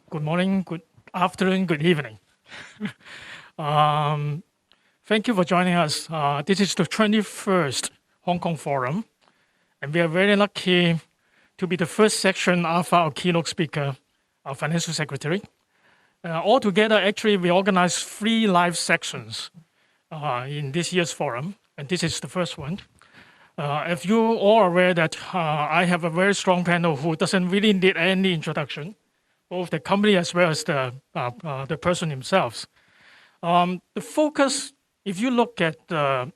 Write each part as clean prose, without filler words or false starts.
Good morning, good afternoon, good evening. um, Thank you for joining us. This is the 21st Hong Kong Forum, and we are very lucky to be the first section after our keynote speaker, our financial secretary. Altogether, actually, we organized 3 live sections in this year's forum, and this is the first one. If you all are aware that I have a very strong panel who doesn't really need any introduction, both the company as well as the person himself. The focus, if you look at the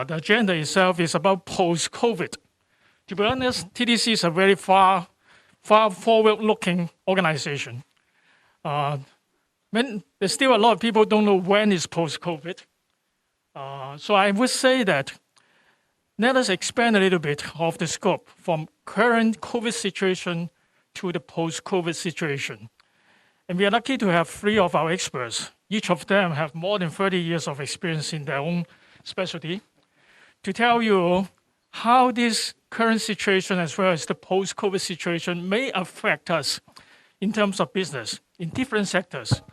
agenda itself, is about post-COVID. To be honest, TDC is a very far forward-looking organization. There's still a lot of people don't know when is post-COVID. So I would say that let us expand a little bit of the scope from current COVID situation to the post-COVID situation. And we are lucky to have 3 of our experts. Each of them have more than 30 years of experience in their own specialty to tell you how this current situation as well as the post-COVID situation may affect us in terms of business in different sectors.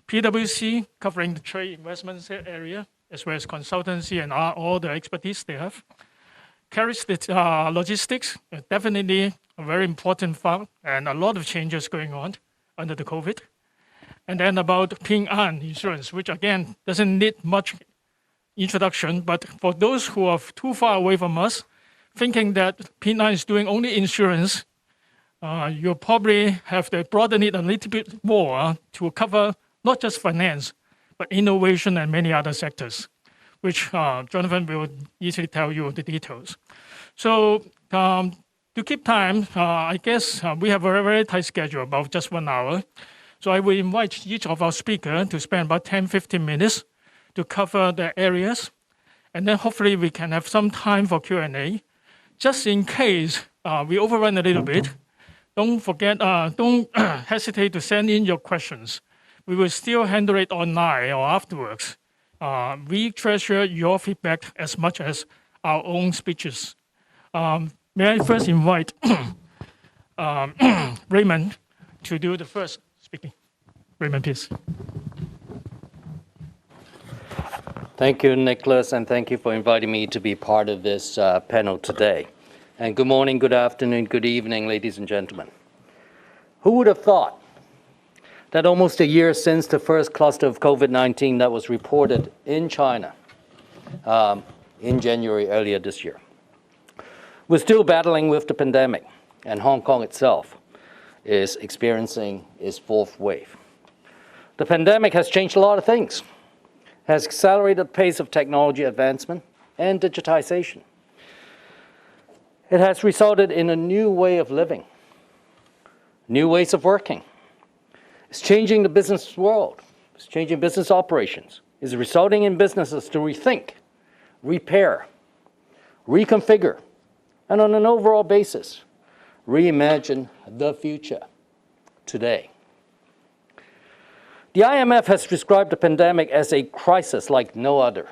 PwC covering the trade investments area as well as consultancy and all the expertise they have. Carries the logistics, definitely a very important part and a lot of changes going on under the COVID. And then about Ping An Insurance, which again doesn't need much introduction, but for those who are too far away from us, thinking that Ping An is doing only insurance, you'll probably have to broaden it a little bit more to cover not just finance, but innovation and many other sectors, which Jonathan will easily tell you the details. So to keep time, I guess we have a very tight schedule, about just 1 hour. So I will invite each of our speakers to spend about 10-15 minutes to cover the areas. And then hopefully we can have some time for Q&A. Just in case we overrun a little bit, don't hesitate to send in your questions. We will still handle it online or afterwards. We treasure your feedback as much as our own speeches. May I first invite Raymond to do the first speaking. Raymond, please. Thank you, Nicholas, and thank you for inviting me to be part of this panel today. And good morning, good afternoon, good evening, ladies and gentlemen. Who would have thought that almost a year since the first cluster of COVID-19 that was reported in China in January earlier this year, we're still battling with the pandemic, and Hong Kong itself is experiencing its 4th wave. The pandemic has changed a lot of things, has accelerated the pace of technology advancement and digitization. It has resulted in a new way of living, new ways of working. It's changing the business world. It's changing business operations. It's resulting in businesses to rethink, repair, reconfigure, and on an overall basis, reimagine the future today. The IMF has described the pandemic as a crisis like no other.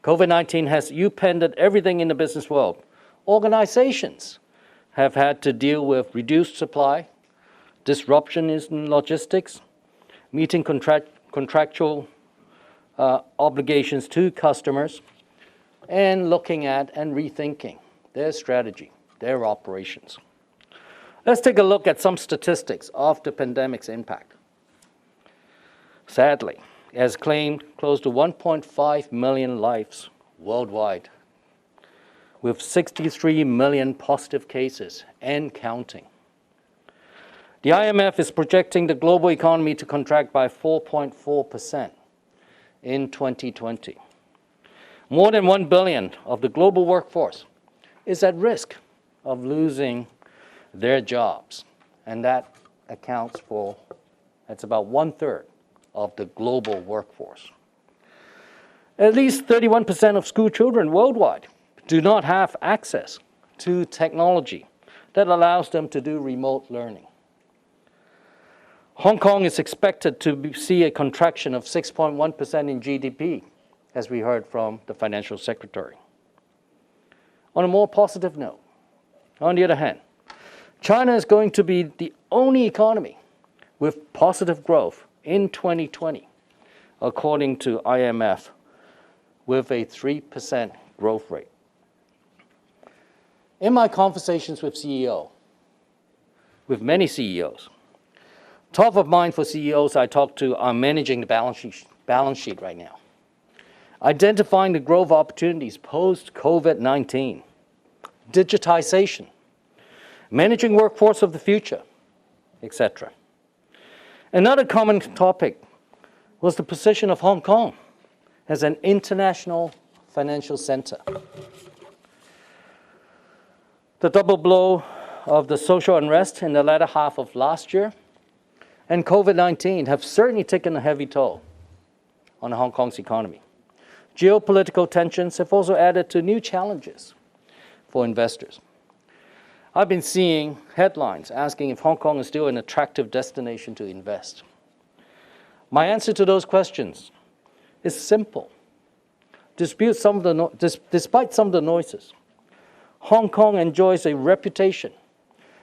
COVID-19 has upended everything in the business world. Organizations have had to deal with reduced supply, disruption in logistics, meeting contractual obligations to customers, and looking at and rethinking their strategy, their operations. Let's take a look at some statistics of the pandemic's impact. Sadly, it has claimed close to 1.5 million lives worldwide, with 63 million positive cases and counting. The IMF is projecting the global economy to contract by 4.4% in 2020. More than 1 billion of the global workforce is at risk of losing their jobs, and that accounts for, that's about 1/3 of the global workforce. At least 31% of school children worldwide do not have access to technology that allows them to do remote learning. Hong Kong is expected to see a contraction of 6.1% in GDP, as we heard from the financial secretary. On a more positive note, on the other hand, China is going to be the only economy with positive growth in 2020, according to IMF, with a 3% growth rate. In my conversations with many CEOs, top of mind for CEOs I talk to are managing the balance sheet right now, identifying the growth opportunities post-COVID-19, digitization, managing workforce of the future, etc. Another common topic was the position of Hong Kong as an international financial center. The double blow of the social unrest in the latter half of last year and COVID-19 have certainly taken a heavy toll on Hong Kong's economy. Geopolitical tensions have also added to new challenges for investors. I've been seeing headlines asking if Hong Kong is still an attractive destination to invest. My answer to those questions is simple. Despite some of the noises, Hong Kong enjoys a reputation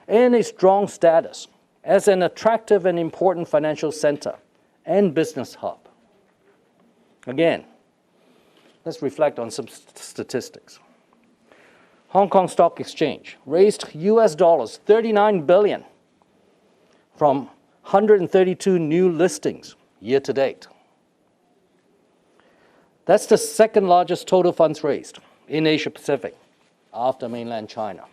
and a strong status as an attractive and important financial center and business hub. Again, let's reflect on some statistics. Hong Kong Stock Exchange raised US dollars 39 billion from 132 new listings year to date. That's the second largest total funds raised in Asia Pacific after mainland China.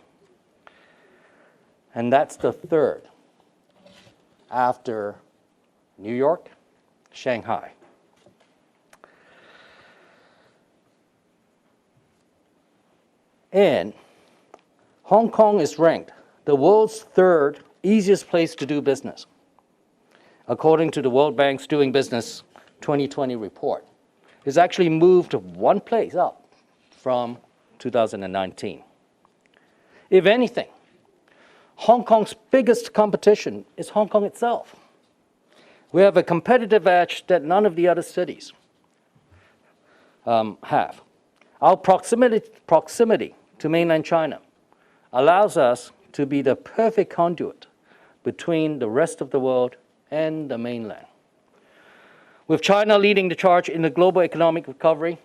And that's the third after New York, Shanghai. And Hong Kong is ranked the world's third easiest place to do business, according to the World Bank's Doing Business 2020 report. It's actually moved one place up from 2019. If anything, Hong Kong's biggest competition is Hong Kong itself. We have a competitive edge that none of the other cities have. Our proximity to mainland China allows us to be the perfect conduit between the rest of the world and the mainland. With China leading the charge in the global economic recovery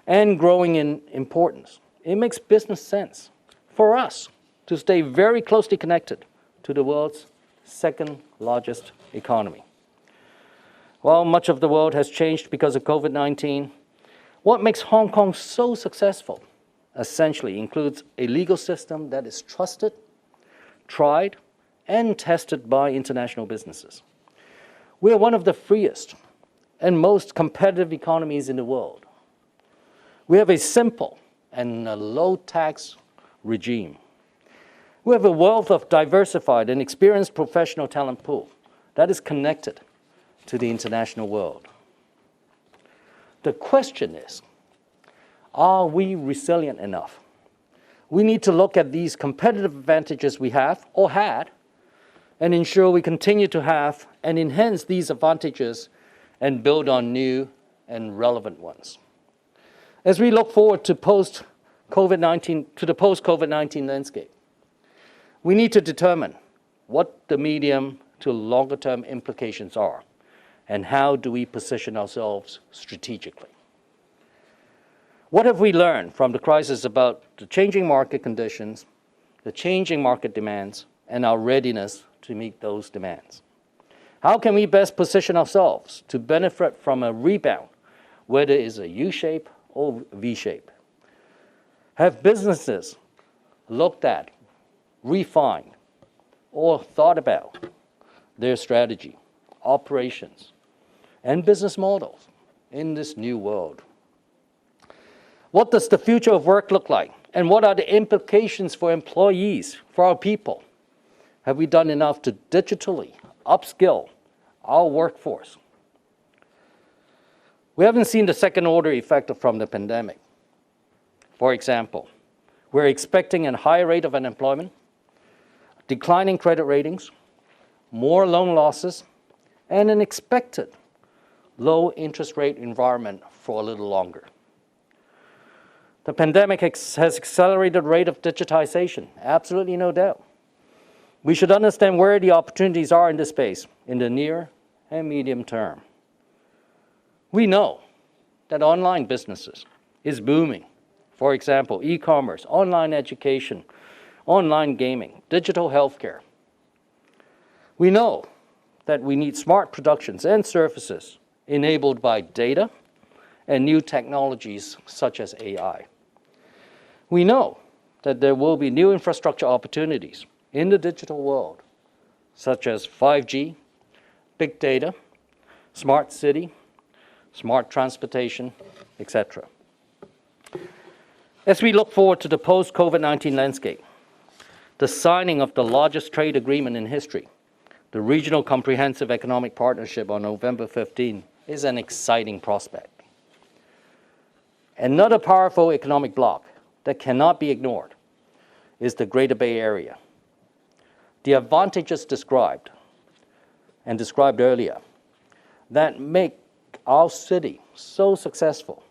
and growing in importance, it makes business sense for us to stay very closely connected to the world's second largest economy. While much of the world has changed because of COVID-19, what makes Hong Kong so successful essentially includes a legal system that is trusted, tried, and tested by international businesses. We are one of the freest and most competitive economies in the world. We have a simple and a low-tax regime. We have a wealth of diversified and experienced professional talent pool that is connected to the international world. The question is, are we resilient enough? We need to look at these competitive advantages we have or had and ensure we continue to have and enhance these advantages and build on new and relevant ones. As we look forward to the post-COVID-19 landscape, we need to determine what the medium to longer term implications are and how do we position ourselves strategically. What have we learned from the crisis about the changing market conditions, the changing market demands, and our readiness to meet those demands? How can we best position ourselves to benefit from a rebound, whether it's a U-shape or V-shape? Have businesses looked at, refined, or thought about their strategy, operations, and business models in this new world? What does the future of work look like? And what are the implications for employees, for our people? Have we done enough to digitally upskill our workforce? We haven't seen the second-order effect from the pandemic. For example, we're expecting a higher rate of unemployment, declining credit ratings, more loan losses, and an expected low interest rate environment for a little longer. The pandemic has accelerated the rate of digitization, absolutely no doubt. We should understand where the opportunities are in this space in the near and medium term. We know that online businesses is booming. For example, e-commerce, online education, online gaming, digital healthcare. We know that we need smart productions and services enabled by data and new technologies such as AI. We know that there will be new infrastructure opportunities in the digital world, such as 5G, big data, smart city, smart transportation, etc. As we look forward to the post-COVID-19 landscape, the signing of the largest trade agreement in history, the Regional Comprehensive Economic Partnership on November 15, is an exciting prospect. Another powerful economic bloc that cannot be ignored is the Greater Bay Area. The advantages described earlier that make our city so successful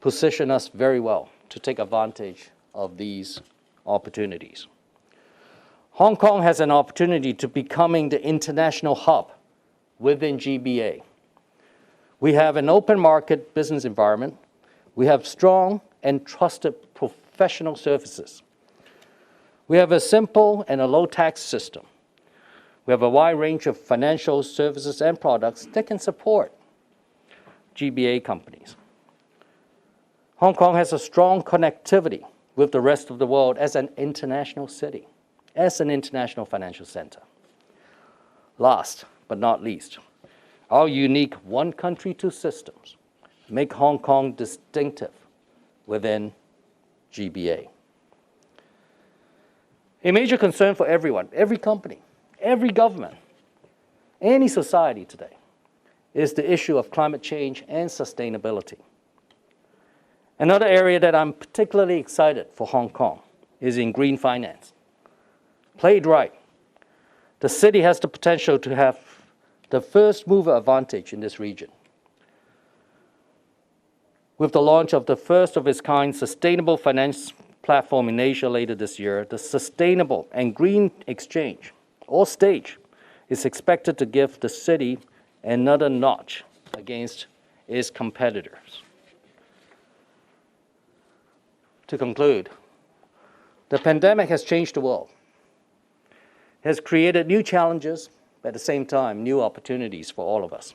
position us very well to take advantage of these opportunities. Hong Kong has an opportunity to becoming the international hub within GBA. We have an open market business environment. We have strong and trusted professional services. We have a simple and a low tax system. We have a wide range of financial services and products that can support GBA companies. Hong Kong has a strong connectivity with the rest of the world as an international city, as an international financial center. Last but not least, our unique one country, two systems make Hong Kong distinctive within GBA. A major concern for everyone, every company, every government, any society today is the issue of climate change and sustainability. Another area that I'm particularly excited for Hong Kong is in green finance. Played right, the city has the potential to have the first mover advantage in this region. With the launch of the first of its kind sustainable finance platform in Asia later this year, the Sustainable and Green Exchange, or STAGE, is expected to give the city another notch against its competitors. To conclude, the pandemic has changed the world, has created new challenges, but at the same time, new opportunities for all of us.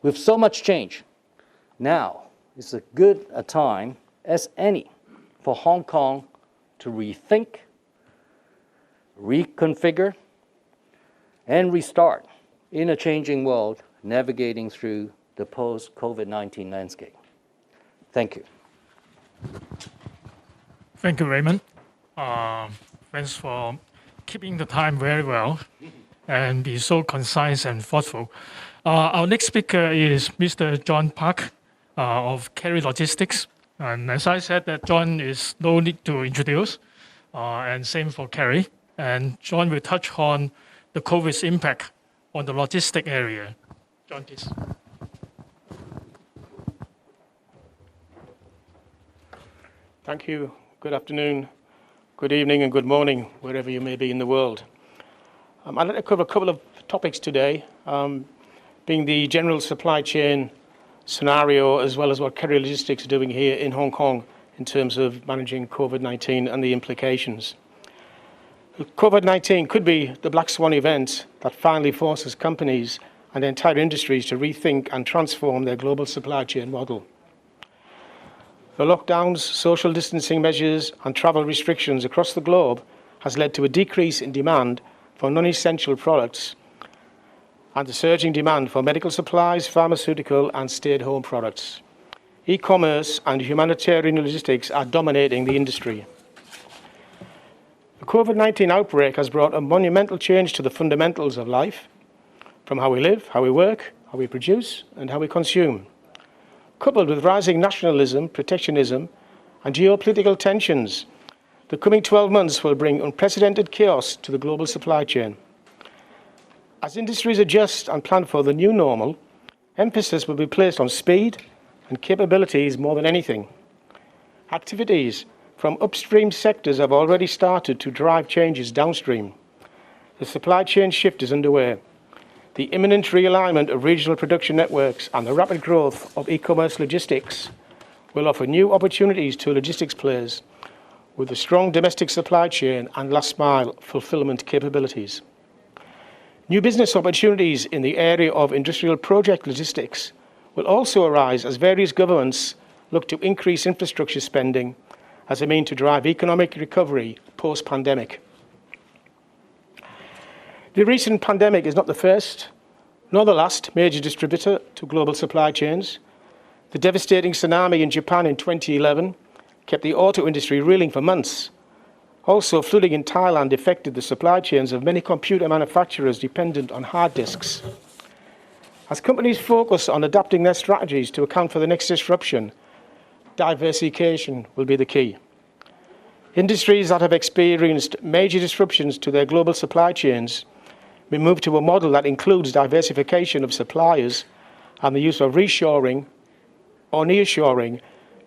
With so much change, now is as good a time as any for Hong Kong to rethink, reconfigure, and restart in a changing world, navigating through the post-COVID-19 landscape. Thank you. Thank you, Raymond. Thanks for keeping the time very well and be so concise and thoughtful. Our next speaker is Mr. John Park of Kerry Logistics. And as I said, that John is no need to introduce, and same for Kerry. And John will touch on the COVID's impact on the logistic area. John, please. Thank you. Good afternoon, good evening, and good morning, wherever you may be in the world. I'd like to cover a couple of topics today, being the general supply chain scenario, as well as what Kerry Logistics are doing here in Hong Kong in terms of managing COVID-19 and the implications. COVID-19 could be the black swan event that finally forces companies and entire industries to rethink and transform their global supply chain model. The lockdowns, social distancing measures, and travel restrictions across the globe has led to a decrease in demand for non-essential products and a surging demand for medical supplies, pharmaceutical, and stay-at-home products. E-commerce and humanitarian logistics are dominating the industry. The COVID-19 outbreak has brought a monumental change to the fundamentals of life, from how we live, how we work, how we produce, and how we consume. Coupled with rising nationalism, protectionism, and geopolitical tensions, the coming 12 months will bring unprecedented chaos to the global supply chain. As industries adjust and plan for the new normal, emphasis will be placed on speed and capabilities more than anything. Activities from upstream sectors have already started to drive changes downstream. The supply chain shift is underway. The imminent realignment of regional production networks and the rapid growth of e-commerce logistics will offer new opportunities to logistics players with a strong domestic supply chain and last-mile fulfillment capabilities. New business opportunities in the area of industrial project logistics will also arise as various governments look to increase infrastructure spending as a means to drive economic recovery post-pandemic. The recent pandemic is not the first nor the last major disruptor to global supply chains. The devastating tsunami in Japan in 2011 kept the auto industry reeling for months. Also, flooding in Thailand affected the supply chains of many computer manufacturers dependent on hard disks. As companies focus on adapting their strategies to account for the next disruption, diversification will be the key. Industries that have experienced major disruptions to their global supply chains may move to a model that includes diversification of suppliers and the use of reshoring or nearshoring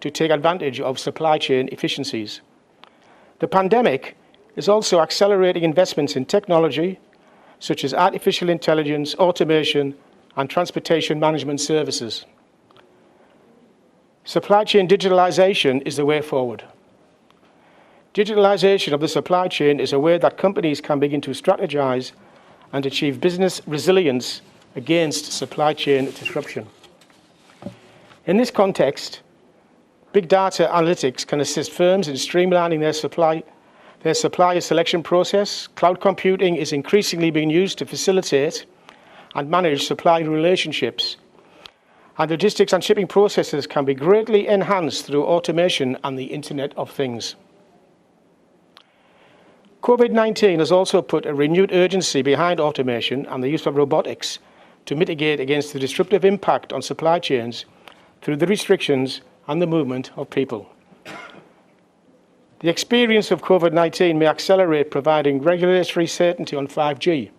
to take advantage of supply chain efficiencies. The pandemic is also accelerating investments in technology such as artificial intelligence, automation, and transportation management services. Supply chain digitalization is the way forward. Digitalization of the supply chain is a way that companies can begin to strategize and achieve business resilience against supply chain disruption. In this context, big data analytics can assist firms in streamlining their supplier selection process. Cloud computing is increasingly being used to facilitate and manage supplier relationships. And logistics and shipping processes can be greatly enhanced through automation and the Internet of Things. COVID-19 has also put a renewed urgency behind automation and the use of robotics to mitigate against the disruptive impact on supply chains through the restrictions and the movement of people. The experience of COVID-19 may accelerate providing regulatory certainty on 5G.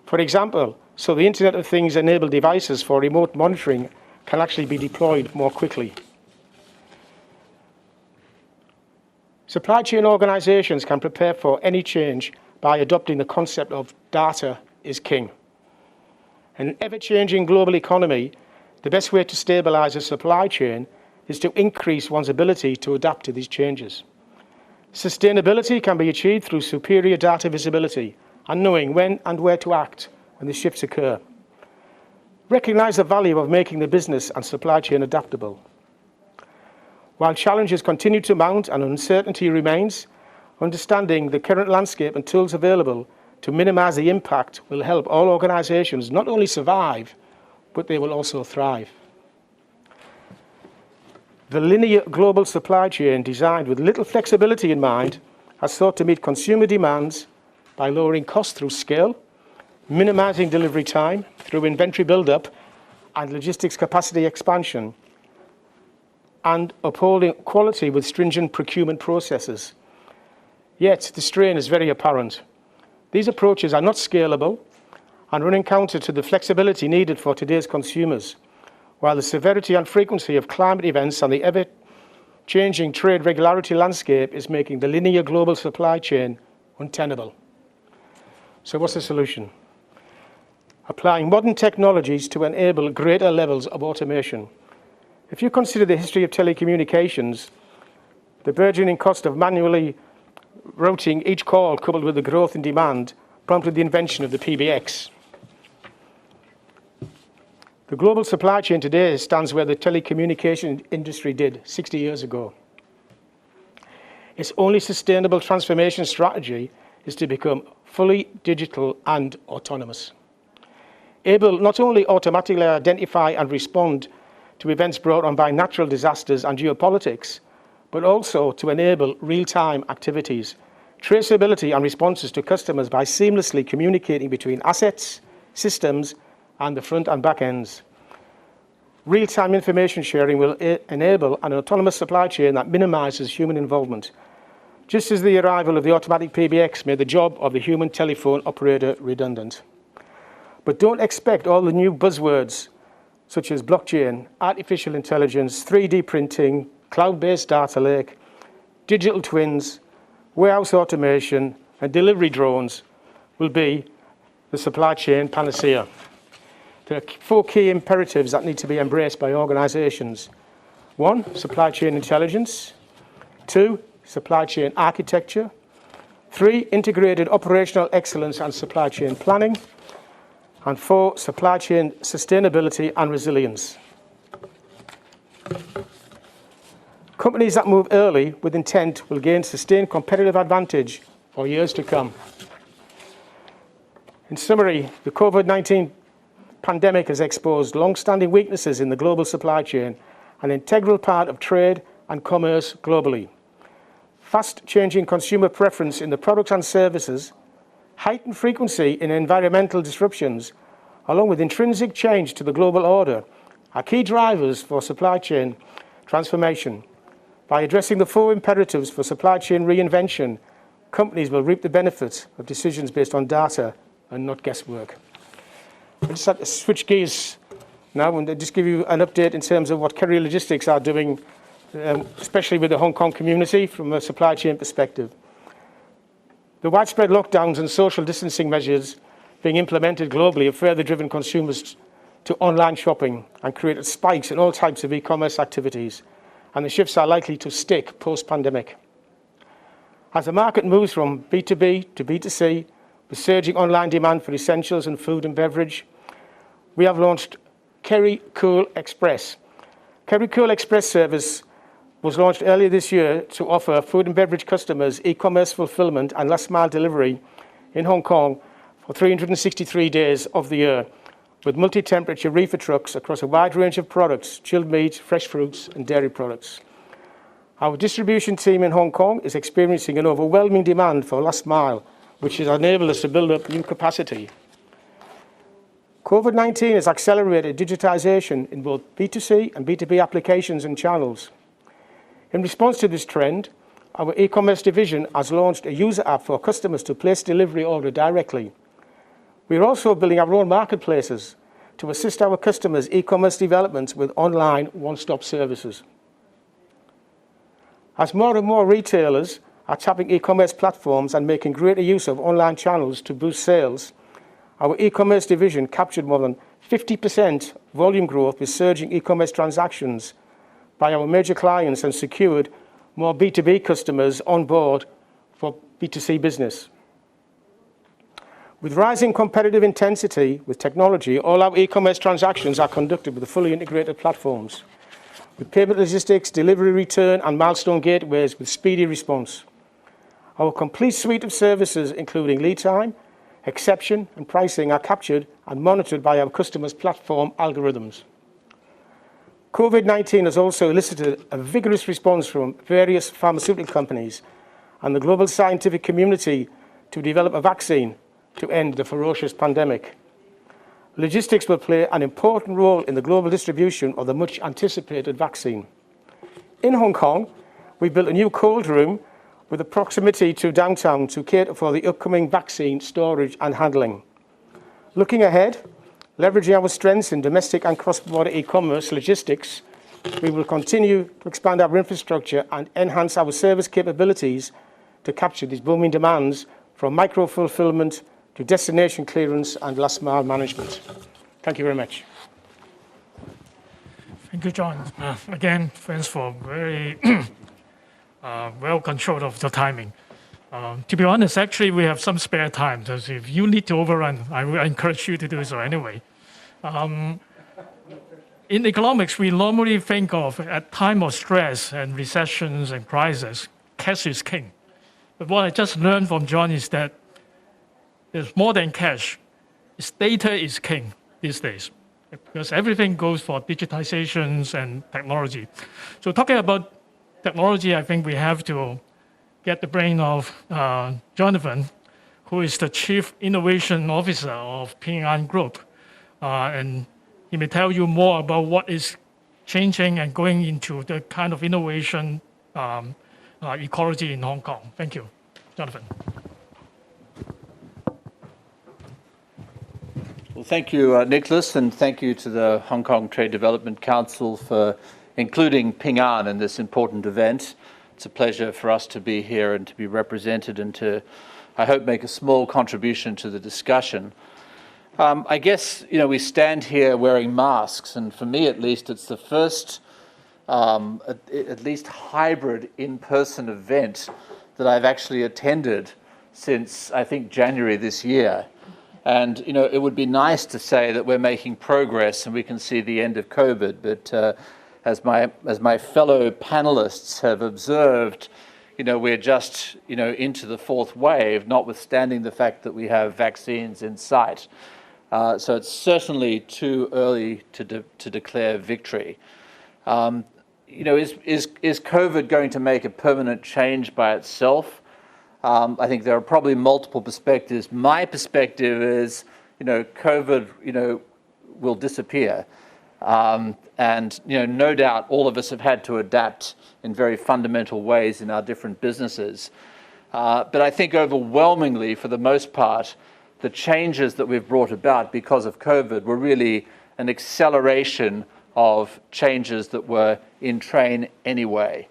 For example, so the Internet of Things enabled devices for remote monitoring can actually be deployed more quickly. Supply chain organizations can prepare for any change by adopting the concept of data is king. In an ever-changing global economy, the best way to stabilize a supply chain is to increase one's ability to adapt to these changes. Sustainability can be achieved through superior data visibility and knowing when and where to act when the shifts occur. Recognize the value of making the business and supply chain adaptable. While challenges continue to mount and uncertainty remains, understanding the current landscape and tools available to minimize the impact will help all organizations not only survive, but they will also thrive. The linear global supply chain, designed with little flexibility in mind, has sought to meet consumer demands by lowering costs through scale, minimizing delivery time through inventory buildup and logistics capacity expansion, and upholding quality with stringent procurement processes. Yet, the strain is very apparent. These approaches are not scalable and run counter to the flexibility needed for today's consumers, while the severity and frequency of climate events and the ever-changing trade regularity landscape is making the linear global supply chain untenable. So what's the solution? Applying modern technologies to enable greater levels of automation. If you consider the history of telecommunications, the burgeoning cost of manually routing each call coupled with the growth in demand prompted the invention of the PBX. The global supply chain today stands where the telecommunication industry did 60 years ago. Its only sustainable transformation strategy is to become fully digital and autonomous, able not only automatically identify and respond to events brought on by natural disasters and geopolitics, but also to enable real-time activities, traceability and responses to customers by seamlessly communicating between assets, systems, and the front and back ends. Real-time information sharing will enable an autonomous supply chain that minimizes human involvement, just as the arrival of the automatic PBX made the job of the human telephone operator redundant. But don't expect all the new buzzwords such as blockchain, artificial intelligence, 3D printing, cloud-based data lake, digital twins, warehouse automation, and delivery drones will be the supply chain panacea. There are 4 key imperatives that need to be embraced by organisations. 1, supply chain intelligence. 2, supply chain architecture. 3, integrated operational excellence and supply chain planning. And 4, supply chain sustainability and resilience. Companies that move early with intent will gain sustained competitive advantage for years to come. In summary, the COVID-19 pandemic has exposed long-standing weaknesses in the global supply chain, an integral part of trade and commerce globally. Fast-changing consumer preference in the products and services, heightened frequency in environmental disruptions, along with intrinsic change to the global order, are key drivers for supply chain transformation. By addressing the 4 imperatives for supply chain reinvention, companies will reap the benefits of decisions based on data and not guesswork. I just had to switch gears now and just give you an update in terms of what Kerry Logistics are doing, especially with the Hong Kong community from a supply chain perspective. The widespread lockdowns and social distancing measures being implemented globally have further driven consumers to online shopping and created spikes in all types of e-commerce activities, and the shifts are likely to stick post-pandemic. As the market moves from B2B to B2C, with surging online demand for essentials and food and beverage, we have launched Kerry Cool Express. Kerry Cool Express service was launched earlier this year to offer food and beverage customers e-commerce fulfillment and last-mile delivery in Hong Kong for 363 days of the year, with multi-temperature reefer trucks across a wide range of products, chilled meat, fresh fruits and dairy products. Our distribution team in Hong Kong is experiencing an overwhelming demand for last mile, which has enabled us to build up new capacity. COVID-19 has accelerated digitization in both B2C and B2B applications and channels. In response to this trend, our e-commerce division has launched a user app for customers to place delivery order directly. We are also building our own marketplaces to assist our customers' e-commerce developments with online one-stop services. As more and more retailers are tapping e-commerce platforms and making greater use of online channels to boost sales, our e-commerce division captured more than 50% volume growth with surging e-commerce transactions by our major clients and secured more B2B customers on board for B2C business. With rising competitive intensity with technology, all our e-commerce transactions are conducted with fully integrated platforms, with payment logistics, delivery return and milestone gateways with speedy response. Our complete suite of services, including lead time, exception and pricing, are captured and monitored by our customers' platform algorithms. COVID-19 has also elicited a vigorous response from various pharmaceutical companies and the global scientific community to develop a vaccine to end the ferocious pandemic. Logistics will play an important role in the global distribution of the much anticipated vaccine. In Hong Kong, we built a new cold room with a proximity to downtown to cater for the upcoming vaccine storage and handling. Looking ahead, leveraging our strengths in domestic and cross-border e-commerce logistics, we will continue to expand our infrastructure and enhance our service capabilities to capture these booming demands from micro-fulfillment to destination clearance and last-mile management. Thank you very much. Thank you, John. Again, thanks for very well control of the timing. To be honest, actually, we have some spare time. So if you need to overrun, I will encourage you to do so anyway. In economics, we normally think of at time of stress and recessions and crises, cash is king. But what I just learned from John is that there's more than cash. It's data is king these days because everything goes for digitizations and technology. So talking about technology, I think we have to get the brain of Jonathan, who is the Chief Innovation Officer of Ping An Group. And he may tell you more about what is changing and going into the kind of innovation ecology in Hong Kong. Thank you, Jonathan. Well, thank you, Nicholas, and thank you to the Hong Kong Trade Development Council for including Ping An in this important event. It's a pleasure for us to be here and to be represented and to I hope, make a small contribution to the discussion. I guess, we stand here wearing masks, and for me at least, it's the first at least hybrid in-person event that I've actually attended since, I think, January this year. And, it would be nice to say that we're making progress and we can see the end of COVID, but as my fellow panelists have observed, we're just, into the fourth wave, notwithstanding the fact that we have vaccines in sight. So it's certainly too early to declare victory. Is COVID going to make a permanent change by itself? I think there are probably multiple perspectives. My perspective is, COVID, will disappear. And, no doubt all of us have had to adapt in very fundamental ways in our different businesses. But I think overwhelmingly, for the most part, the changes that we've brought about because of COVID were really an acceleration of changes that were in train anyway.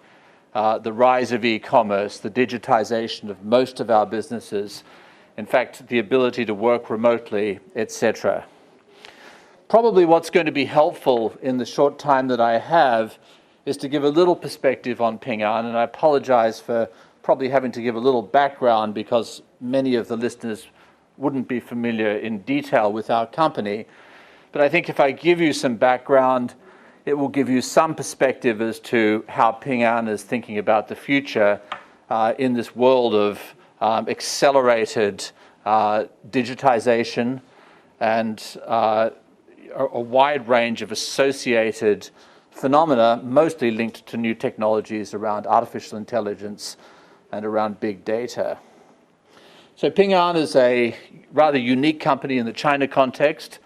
The rise of e-commerce, the digitization of most of our businesses, in fact, the ability to work remotely, etc. Probably what's going to be helpful in the short time that I have is to give a little perspective on Ping An, and I apologize for probably having to give a little background because many of the listeners wouldn't be familiar in detail with our company. But I think if I give you some background, it will give you some perspective as to how Ping An is thinking about the future in this world of accelerated digitization and a wide range of associated phenomena, mostly linked to new technologies around artificial intelligence and around big data. So Ping An is a rather unique company in the China context.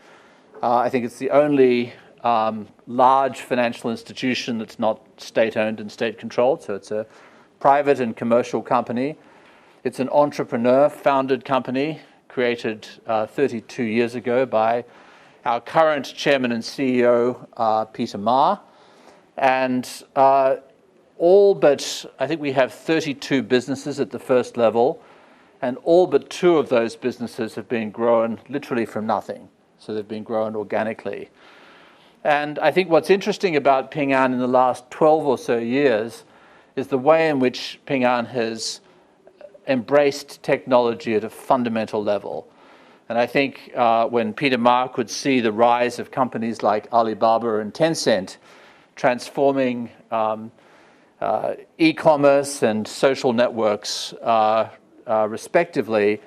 I think it's the only large financial institution that's not state-owned and state-controlled, so it's a private and commercial company. It's an entrepreneur-founded company created 32 years ago by our current chairman and CEO, Peter Ma. And all but, I think we have 32 businesses at the first level, and all but 2 of those businesses have been grown literally from nothing. So they've been grown organically. And I think what's interesting about Ping An in the last 12 or so years is the way in which Ping An has embraced technology at a fundamental level. And I think when Peter Ma could see the rise of companies like Alibaba and Tencent transforming e-commerce and social networks respectively,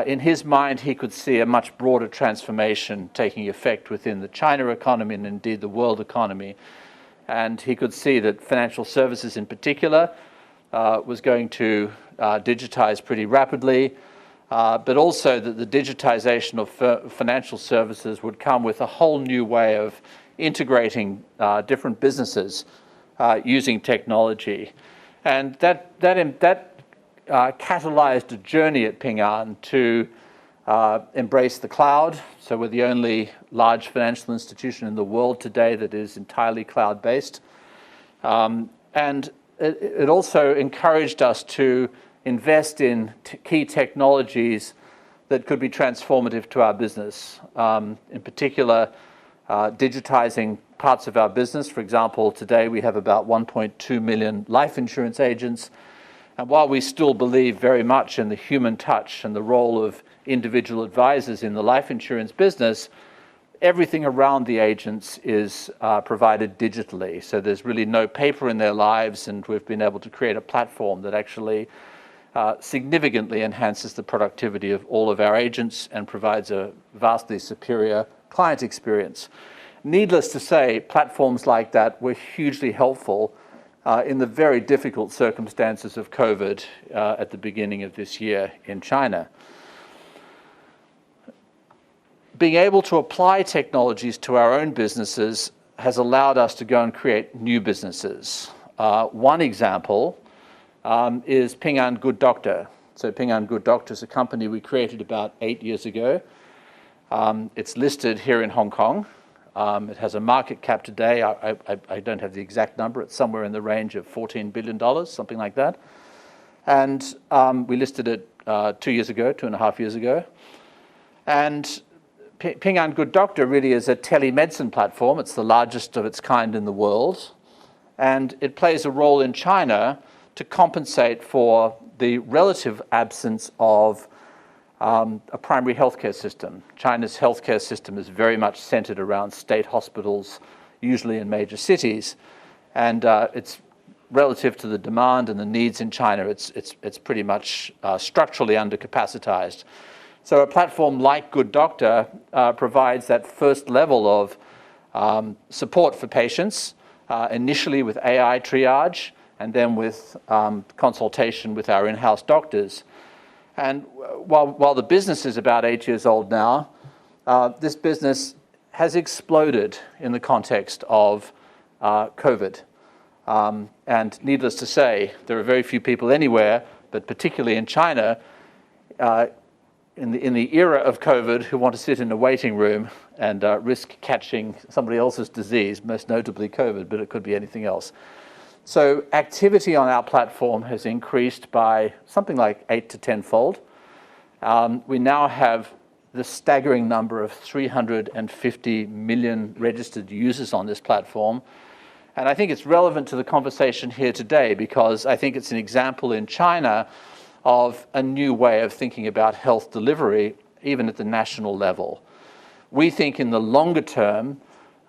in his mind, he could see a much broader transformation taking effect within the China economy and indeed the world economy. And he could see that financial services in particular was going to digitize pretty rapidly, but also that the digitization of financial services would come with a whole new way of integrating different businesses using technology. And that catalyzed a journey at Ping An to embrace the cloud. So we're the only large financial institution in the world today that is entirely cloud-based. And it also encouraged us to invest in key technologies that could be transformative to our business. In particular, digitizing parts of our business. For example, today we have about 1.2 million life insurance agents. And while we still believe very much in the human touch and the role of individual advisors in the life insurance business, everything around the agents is provided digitally. So there's really no paper in their lives, and we've been able to create a platform that actually significantly enhances the productivity of all of our agents and provides a vastly superior client experience. Needless to say, platforms like that were hugely helpful in the very difficult circumstances of COVID at the beginning of this year in China. Being able to apply technologies to our own businesses has allowed us to go and create new businesses. One example is Ping An Good Doctor. So Ping An Good Doctor is a company we created about 8 years ago. It's listed here in Hong Kong. It has a market cap today, I don't have the exact number, it's somewhere in the range of $14 billion, something like that. And we listed it 2 years ago, 2.5 years ago. And Ping An Good Doctor really is a telemedicine platform. It's the largest of its kind in the world. And it plays a role in China to compensate for the relative absence of a primary healthcare system. China's healthcare system is very much centered around state hospitals, usually in major cities. And it's relative to the demand and the needs in China, it's pretty much structurally undercapacitized. So a platform like Good Doctor provides that first level of support for patients, initially with AI triage, and then with consultation with our in-house doctors. And while the business is about 8 years old now, this business has exploded in the context of COVID. And needless to say, there are very few people anywhere, but particularly in China, in the era of COVID, who want to sit in a waiting room and risk catching somebody else's disease, most notably COVID, but it could be anything else. So activity on our platform has increased by something like 8 to 10-fold. We now have the staggering number of 350 million registered users on this platform. And I think it's relevant to the conversation here today because I think it's an example in China of a new way of thinking about health delivery, even at the national level. We think in the longer term,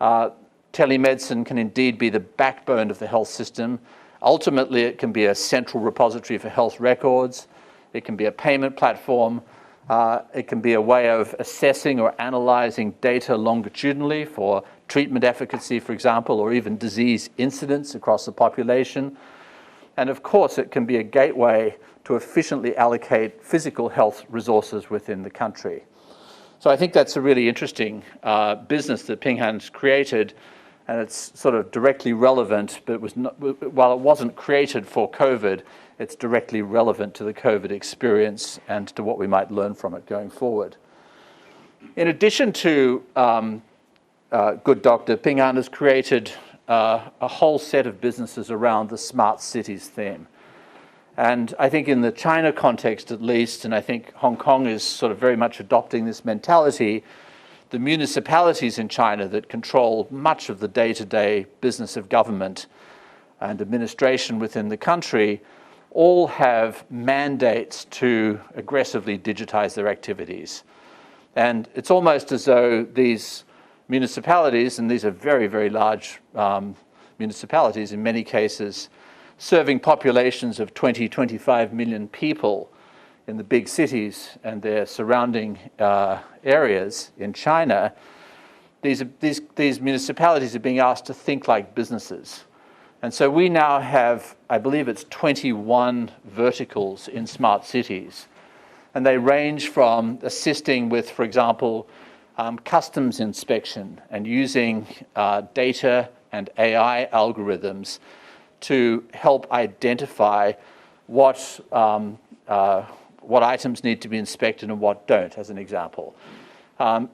telemedicine can indeed be the backbone of the health system. Ultimately, it can be a central repository for health records. It can be a payment platform. It can be a way of assessing or analyzing data longitudinally for treatment efficacy, for example, or even disease incidence across the population. And of course, it can be a gateway to efficiently allocate physical health resources within the country. So I think that's a really interesting business that Ping An's created, and it's sort of directly relevant, but while it wasn't created for COVID, it's directly relevant to the COVID experience and to what we might learn from it going forward. In addition to Good Doctor, Ping An has created a whole set of businesses around the smart cities theme. And I think in the China context at least, and I think Hong Kong is sort of very much adopting this mentality, the municipalities in China that control much of the day-to-day business of government and administration within the country all have mandates to aggressively digitize their activities. And it's almost as though these municipalities, and these are very, very large municipalities in many cases, serving populations of 20, 25 million people in the big cities and their surrounding areas in China, these municipalities are being asked to think like businesses. And so we now have, I believe it's 21 verticals in smart cities. And they range from assisting with, for example, customs inspection and using data and AI algorithms to help identify what items need to be inspected and what don't, as an example.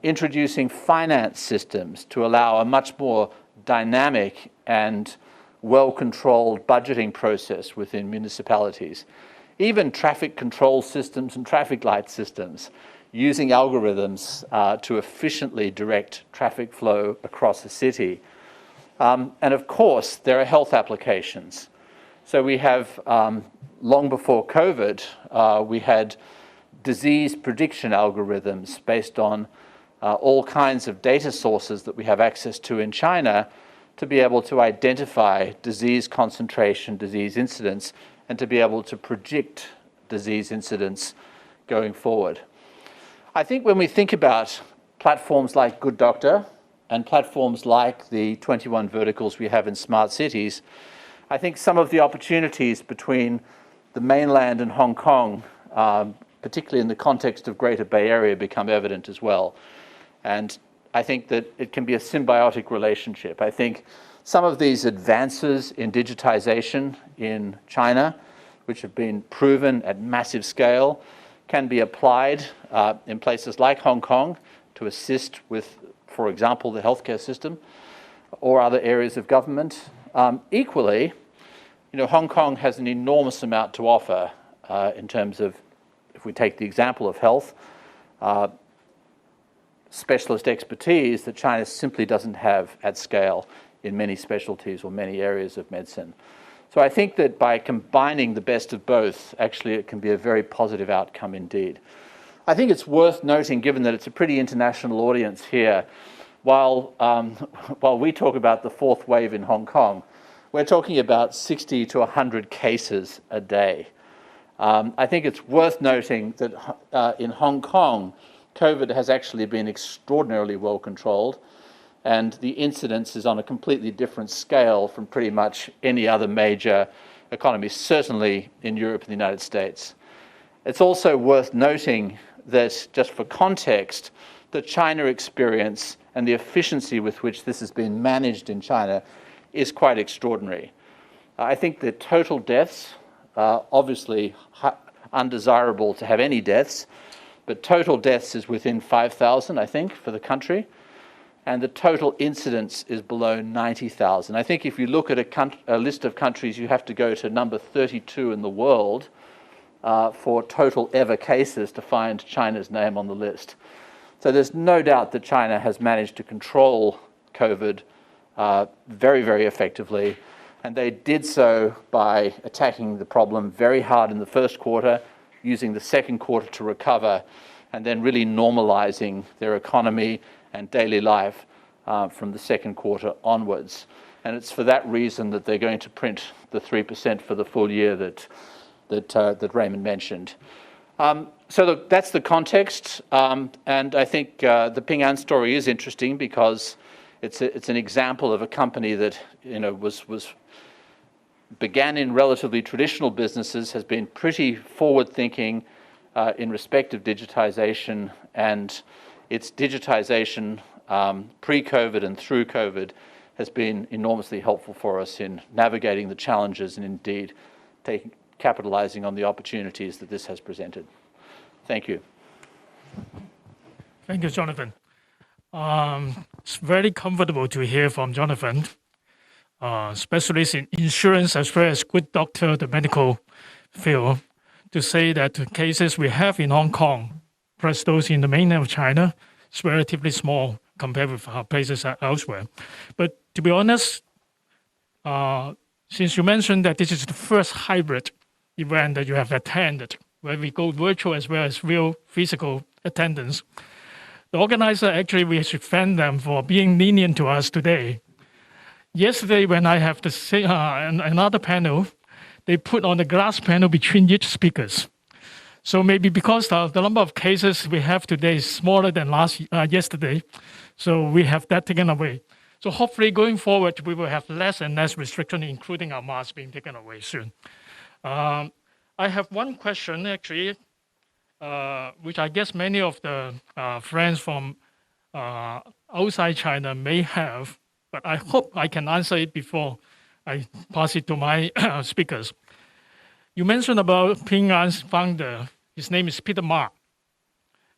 Introducing finance systems to allow a much more dynamic and well-controlled budgeting process within municipalities. Even traffic control systems and traffic light systems, using algorithms to efficiently direct traffic flow across the city. And of course, there are health applications. So we have, long before COVID, we had disease prediction algorithms based on all kinds of data sources that we have access to in China to be able to identify disease concentration, disease incidence, and to be able to predict disease incidence going forward. I think when we think about platforms like Good Doctor and platforms like the 21 verticals we have in smart cities, I think some of the opportunities between the mainland and Hong Kong, particularly in the context of Greater Bay Area, become evident as well. And I think that it can be a symbiotic relationship. I think some of these advances in digitization in China, which have been proven at massive scale, can be applied in places like Hong Kong to assist with, for example, the healthcare system or other areas of government. Equally, Hong Kong has an enormous amount to offer in terms of if we take the example of health, specialist expertise that China simply doesn't have at scale in many specialties or many areas of medicine. So I think that by combining the best of both, actually it can be a very positive outcome indeed. I think it's worth noting, given that it's a pretty international audience here, while we talk about the fourth wave in Hong Kong, we're talking about 60 to 100 cases a day. I think it's worth noting that in Hong Kong, COVID has actually been extraordinarily well controlled, and the incidence is on a completely different scale from pretty much any other major economy, certainly in Europe and the United States. It's also worth noting that, just for context, the China experience and the efficiency with which this has been managed in China is quite extraordinary. I think the total deaths, obviously undesirable to have any deaths, but total deaths is within 5,000, I think, for the country, and the total incidence is below 90,000. I think if you look at a list of countries, you have to go to number 32 in the world for total ever cases to find China's name on the list. So there's no doubt that China has managed to control COVID very, very effectively, and they did so by attacking the problem very hard in the first quarter, using the second quarter to recover, and then really normalizing their economy and daily life from the second quarter onwards. And it's for that reason that they're going to print the 3% for the full year that Raymond mentioned. So look, that's the context, and I think the Ping An story is interesting because it's an example of a company that began in relatively traditional businesses, has been pretty forward-thinking in respect of digitization, and its digitization pre-COVID and through COVID has been enormously helpful for us in navigating the challenges and indeed capitalizing on the opportunities that this has presented. Thank you. Thank you, Jonathan. It's very comfortable to hear from Jonathan, specialist in insurance as well as good doctor, the medical field, to say that the cases we have in Hong Kong, plus those in the mainland of China, is relatively small compared with places elsewhere. But to be honest, since you mentioned that this is the first hybrid event that you have attended, where we go virtual as well as real physical attendance, the organizer, actually, we should thank them for being lenient to us today. Yesterday, when I have another panel, they put on the glass panel between each speakers. So maybe because the number of cases we have today is smaller than yesterday, so we have that taken away. So hopefully going forward, we will have less and less restriction, including our masks being taken away soon. I have one question, actually, which I guess many of the friends from outside China may have, but I hope I can answer it before I pass it to my speakers. You mentioned about Ping An's founder. His name is Peter Ma.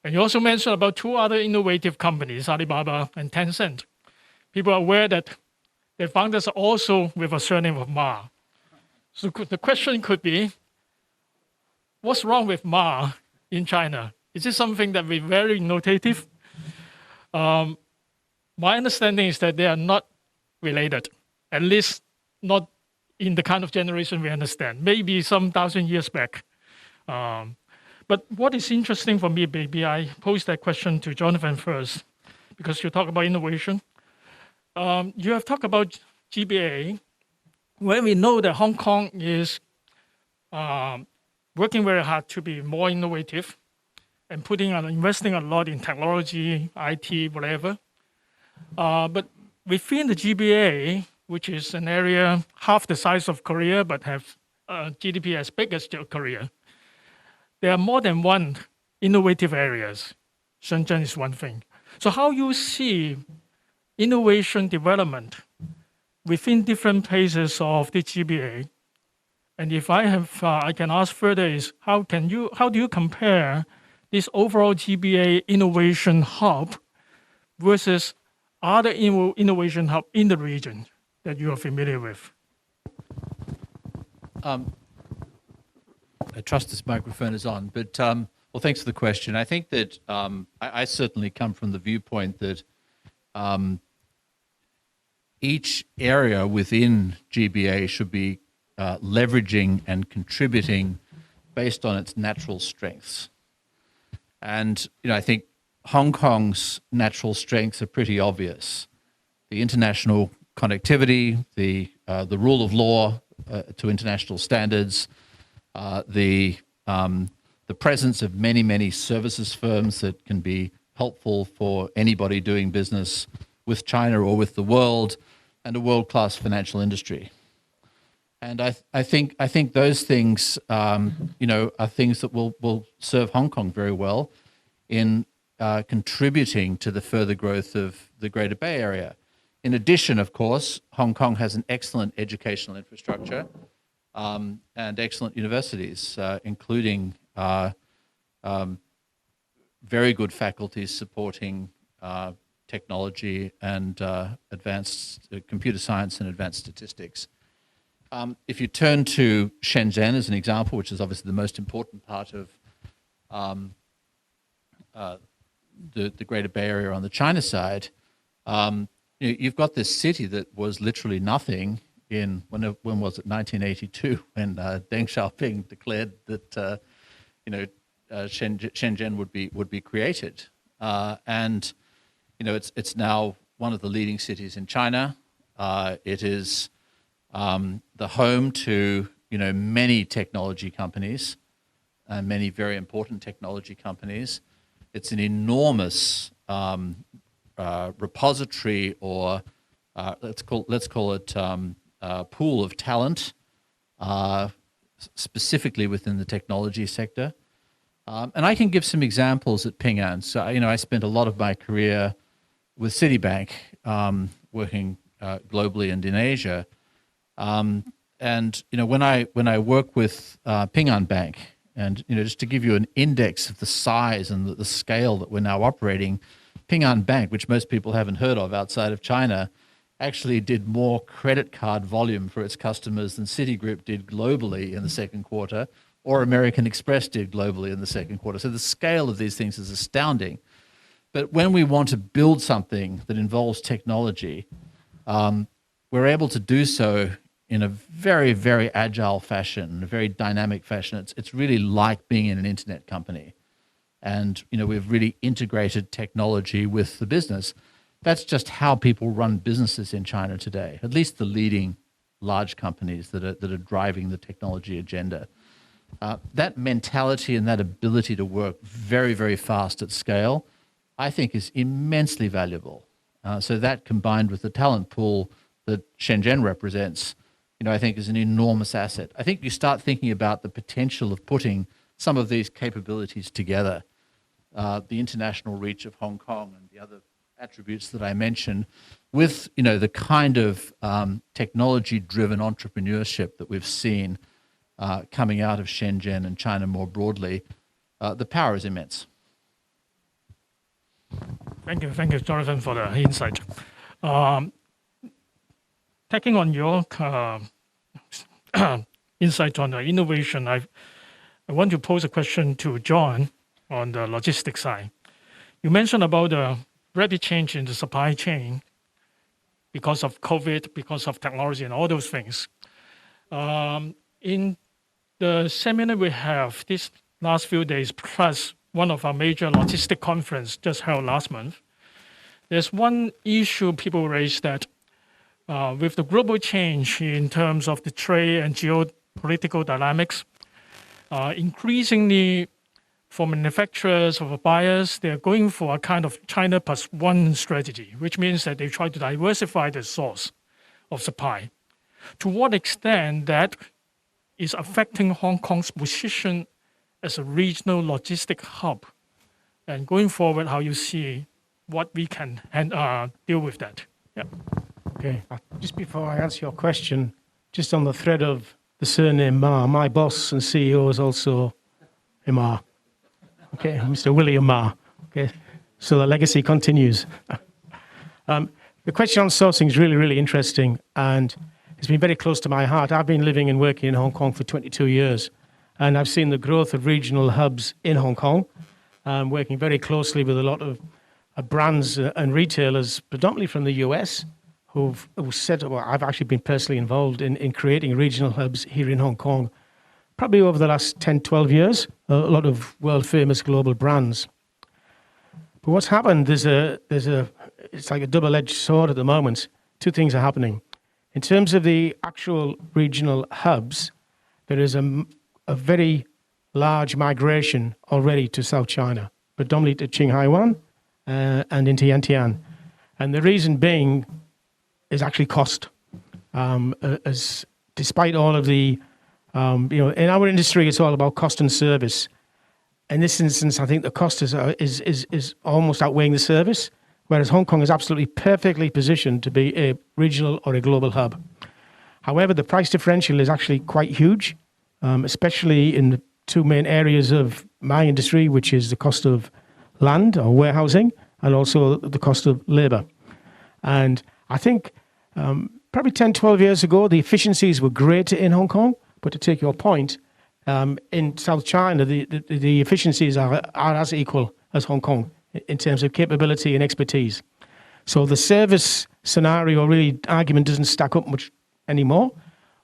And you also mentioned about two other innovative companies, Alibaba and Tencent. People are aware that their founders are also with a surname of Ma. So the question could be, what's wrong with Ma in China? Is this something that we're very notative? My understanding is that they are not related, at least not in the kind of generation we understand, maybe some 1,000 years back. But what is interesting for me, maybe I pose that question to Jonathan first, because you talk about innovation. You have talked about GBA, where we know that Hong Kong is working very hard to be more innovative and investing a lot in technology, IT, whatever. But within the GBA, which is an area half the size of Korea, but have GDP as big as Korea, there are more than one innovative areas. Shenzhen is one thing. So how you see innovation development within different places of the GBA? And if I can ask further is, how do you compare this overall GBA innovation hub versus other innovation hub in the region that you are familiar with? I trust this microphone is on, but well, thanks for the question. I think that I certainly come from the viewpoint that each area within GBA should be leveraging and contributing based on its natural strengths. And I think Hong Kong's natural strengths are pretty obvious: the international connectivity, the rule of law to international standards, the presence of many services firms that can be helpful for anybody doing business with China or with the world, and a world-class financial industry. And I think those things, are things that will serve Hong Kong very well in contributing to the further growth of the Greater Bay Area. In addition, of course, Hong Kong has an excellent educational infrastructure and excellent universities, including very good faculties supporting technology and advanced computer science and advanced statistics. If you turn to Shenzhen as an example, which is obviously the most important part of the Greater Bay Area on the China side, you've got this city that was literally nothing when was it, 1982, when Deng Xiaoping declared that Shenzhen would be created, and it's now one of the leading cities in China. It is the home to many technology companies, and many very important technology companies. It's an enormous repository, or let's call it pool of talent, specifically within the technology sector. And I can give some examples at Ping An. So I spent a lot of my career with Citibank, working globally and in Asia. And when I work with Ping An Bank, and just to give you an index of the size and the scale that we're now operating, Ping An Bank, which most people haven't heard of outside of China, actually did more credit card volume for its customers than Citigroup did globally in the second quarter, or American Express did globally in the second quarter. So the scale of these things is astounding. But when we want to build something that involves technology, we're able to do so in a very, very agile fashion, a very dynamic fashion. It's really like being in an internet company. And we've really integrated technology with the business. That's just how people run businesses in China today, at least the leading large companies that are driving the technology agenda. That mentality and that ability to work very, very fast at scale, I think, is immensely valuable. So that, combined with the talent pool that Shenzhen represents, I think is an enormous asset. I think you start thinking about the potential of putting some of these capabilities together, the international reach of Hong Kong and the other attributes that I mentioned, with the kind of technology-driven entrepreneurship that we've seen coming out of Shenzhen and China more broadly. The power is immense. Thank you, Jonathan, for the insight. Taking on your insight on the innovation, I want to pose a question to John on the logistics side. You mentioned about the rapid change in the supply chain because of COVID, because of technology and all those things. In the seminar we have this last few days, plus one of our major logistic conference just held last month, there's one issue people raise that with the global change in terms of the trade and geopolitical dynamics, increasingly for manufacturers or buyers, they're going for a kind of China plus one strategy, which means that they try to diversify the source of supply. To what extent that is affecting Hong Kong's position as a regional logistic hub? And going forward, how you see what we can deal with that? Yeah. Okay. Just before I answer your question, just on the thread of the surname Ma, my boss and CEO is also a Ma. Okay, Mr. William Ma. Okay, so the legacy continues. The question on sourcing is really, really interesting, and it's been very close to my heart. I've been living and working in Hong Kong for 22 years, And I've seen the growth of regional hubs in Hong Kong, working very closely with a lot of brands and retailers, predominantly from the US, who've set up, well, I've actually been personally involved in creating regional hubs here in Hong Kong, probably over the last 10, 12 years, a lot of world-famous global brands. But what's happened, it's like a double-edged sword at the moment. Two things are happening. In terms of the actual regional hubs, there is a very large migration already to South China, predominantly to Qinghaiwan and into Yantian. And the reason being is actually cost. As despite all of the, in our industry, it's all about cost and service. In this instance, I think the cost is almost outweighing the service, whereas Hong Kong is absolutely perfectly positioned to be a regional or a global hub. However, the price differential is actually quite huge, especially in the two main areas of my industry, which is the cost of land or warehousing and also the cost of labor. And I think probably 10, 12 years ago, the efficiencies were great in Hong Kong, but to take your point, in South China, the efficiencies are as equal as Hong Kong in terms of capability and expertise. So the service scenario argument doesn't stack up much anymore,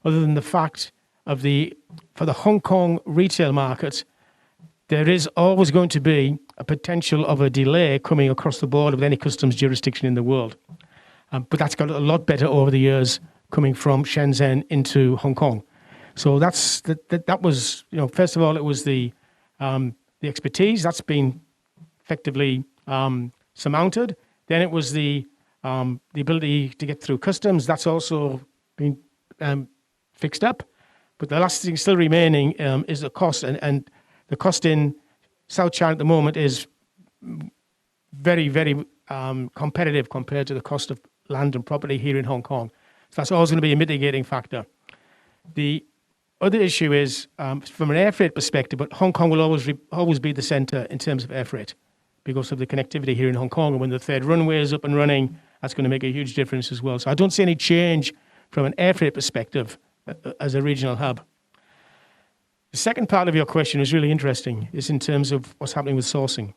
other than the fact of for the Hong Kong retail market, there is always going to be a potential of a delay coming across the border with any customs jurisdiction in the world. But that's got a lot better over the years coming from Shenzhen into Hong Kong. So that was, first of all, it was the expertise that's been effectively surmounted. Then it was the ability to get through customs. That's also been fixed up. But the last thing still remaining is the cost. And the cost in South China at the moment is very, very competitive compared to the cost of land and property here in Hong Kong. So that's always going to be a mitigating factor. The other issue is from an air freight perspective, but Hong Kong will always be the center in terms of air freight because of the connectivity here in Hong Kong. And when the third runway is up and running, that's going to make a huge difference as well. So I don't see any change from an air freight perspective as a regional hub. The second part of your question is really interesting, is in terms of what's happening with sourcing.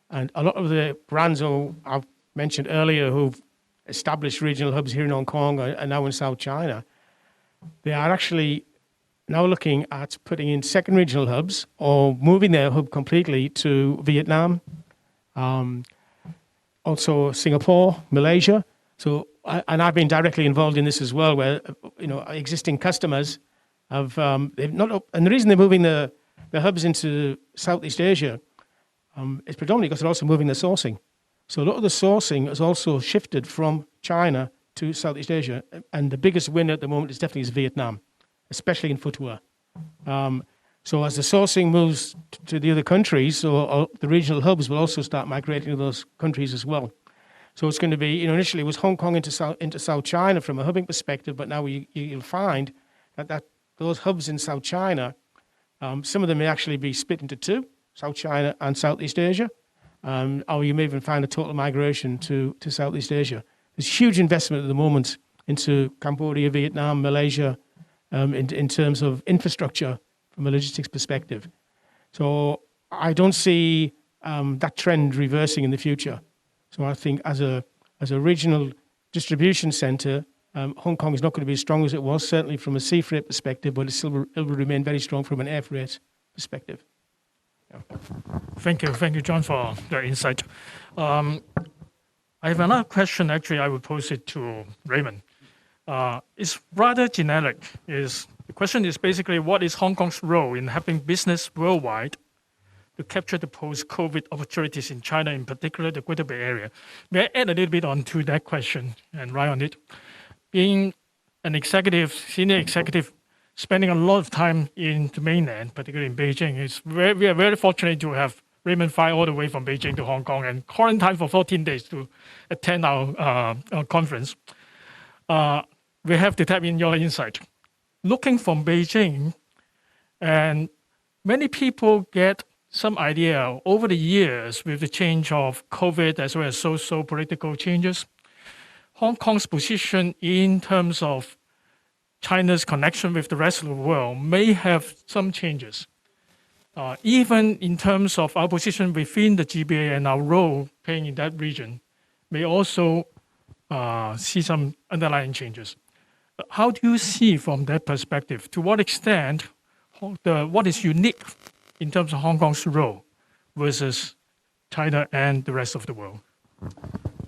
And a lot of the brands who I've mentioned earlier who've established regional hubs here in Hong Kong and now in South China, they are actually now looking at putting in second regional hubs or moving their hub completely to Vietnam, also Singapore, Malaysia. So, and I've been directly involved in this as well, where existing customers have they've not. And the reason they're moving the hubs into Southeast Asia is predominantly because they're also moving their sourcing. So a lot of the sourcing has also shifted from China to Southeast Asia, and the biggest winner at the moment is definitely Vietnam, especially in footwear. So as the sourcing moves to the other countries, so the regional hubs will also start migrating to those countries as well. So it's going to be, initially it was Hong Kong into South China from a hubbing perspective, but now you'll find that those hubs in South China, some of them may actually be split into two, South China and Southeast Asia, or you may even find a total migration to Southeast Asia. There's huge investment at the moment into Cambodia, Vietnam, Malaysia, in terms of infrastructure from a logistics perspective. So I don't see that trend reversing in the future. So I think as a regional distribution center, Hong Kong is not going to be as strong as it was, certainly from a sea freight perspective, but it will remain very strong from an air freight perspective. Yeah. Thank you, John, for your insight. I have another question. Actually, I will pose it to Raymond. It's rather generic. The question is basically, what is Hong Kong's role in having business worldwide to capture the post-COVID opportunities in China, in particular the Greater Bay Area? May I add a little bit on to that question and write on it? Being an senior executive, spending a lot of time in the mainland, particularly in Beijing, we are very fortunate to have Raymond fly all the way from Beijing to Hong Kong and quarantine for 14 days to attend our conference. We have to tap in your insight. Looking from Beijing, and many people get some idea over the years with the change of COVID as well as social political changes, Hong Kong's position in terms of China's connection with the rest of the world may have some changes. Even in terms of our position within the GBA and our role playing in that region, may also see some underlying changes. How do you see from that perspective? To what extent, what is unique in terms of Hong Kong's role versus China and the rest of the world?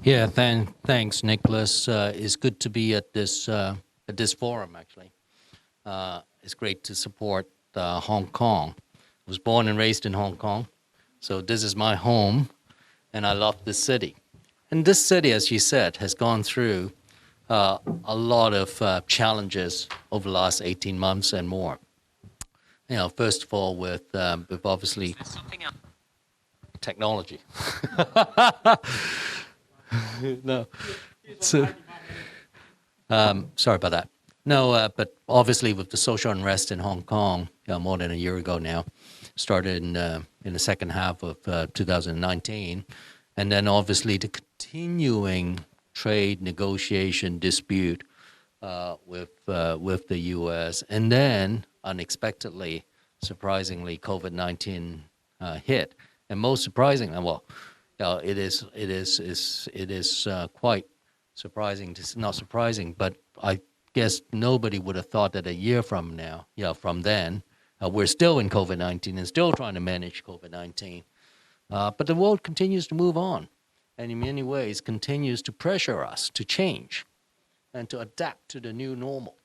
Yeah, thanks, Nicholas. It's good to be at this forum, actually. It's great to support Hong Kong. I was born and raised in Hong Kong, so this is my home, and I love this city. And this city, as you said, has gone through a lot of challenges over the last 18 months and more. First of all, with obviously technology. No. So, sorry about that. No, but obviously with the social unrest in Hong Kong, more than a year ago now, started in the second half of 2019, and then obviously the continuing trade negotiation dispute with the U.S., and then unexpectedly, surprisingly, COVID-19 hit, and most surprisingly, it is quite surprising. Not surprising, but I guess nobody would have thought that a year from now, from then, we're still in COVID-19 and still trying to manage COVID-19. But the world continues to move on, and in many ways continues to pressure us to change and to adapt to the new normal.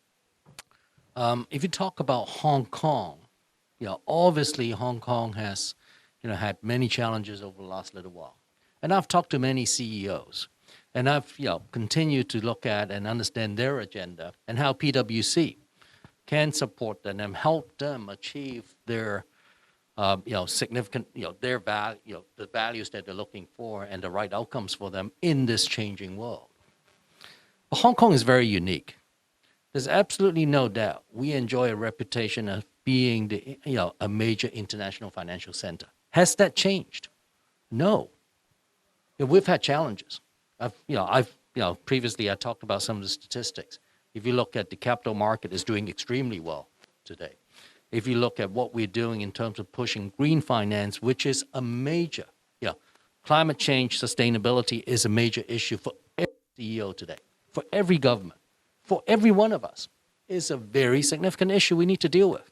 If you talk about Hong Kong, obviously Hong Kong has, had many challenges over the last little while. And I've talked to many CEOs, and I've, continued to look at and understand their agenda and how PwC can support them and help them achieve their, significant, their value, the values that they're looking for and the right outcomes for them in this changing world. But Hong Kong is very unique. There's absolutely no doubt we enjoy a reputation of being a major international financial center. Has that changed? No. We've had challenges. Previously I talked about some of the statistics. If you look at the capital market, is doing extremely well today. If you look at what we're doing in terms of pushing green finance, which is a major, climate change, sustainability is a major issue for every CEO today, for every government, for every one of us, is a very significant issue we need to deal with.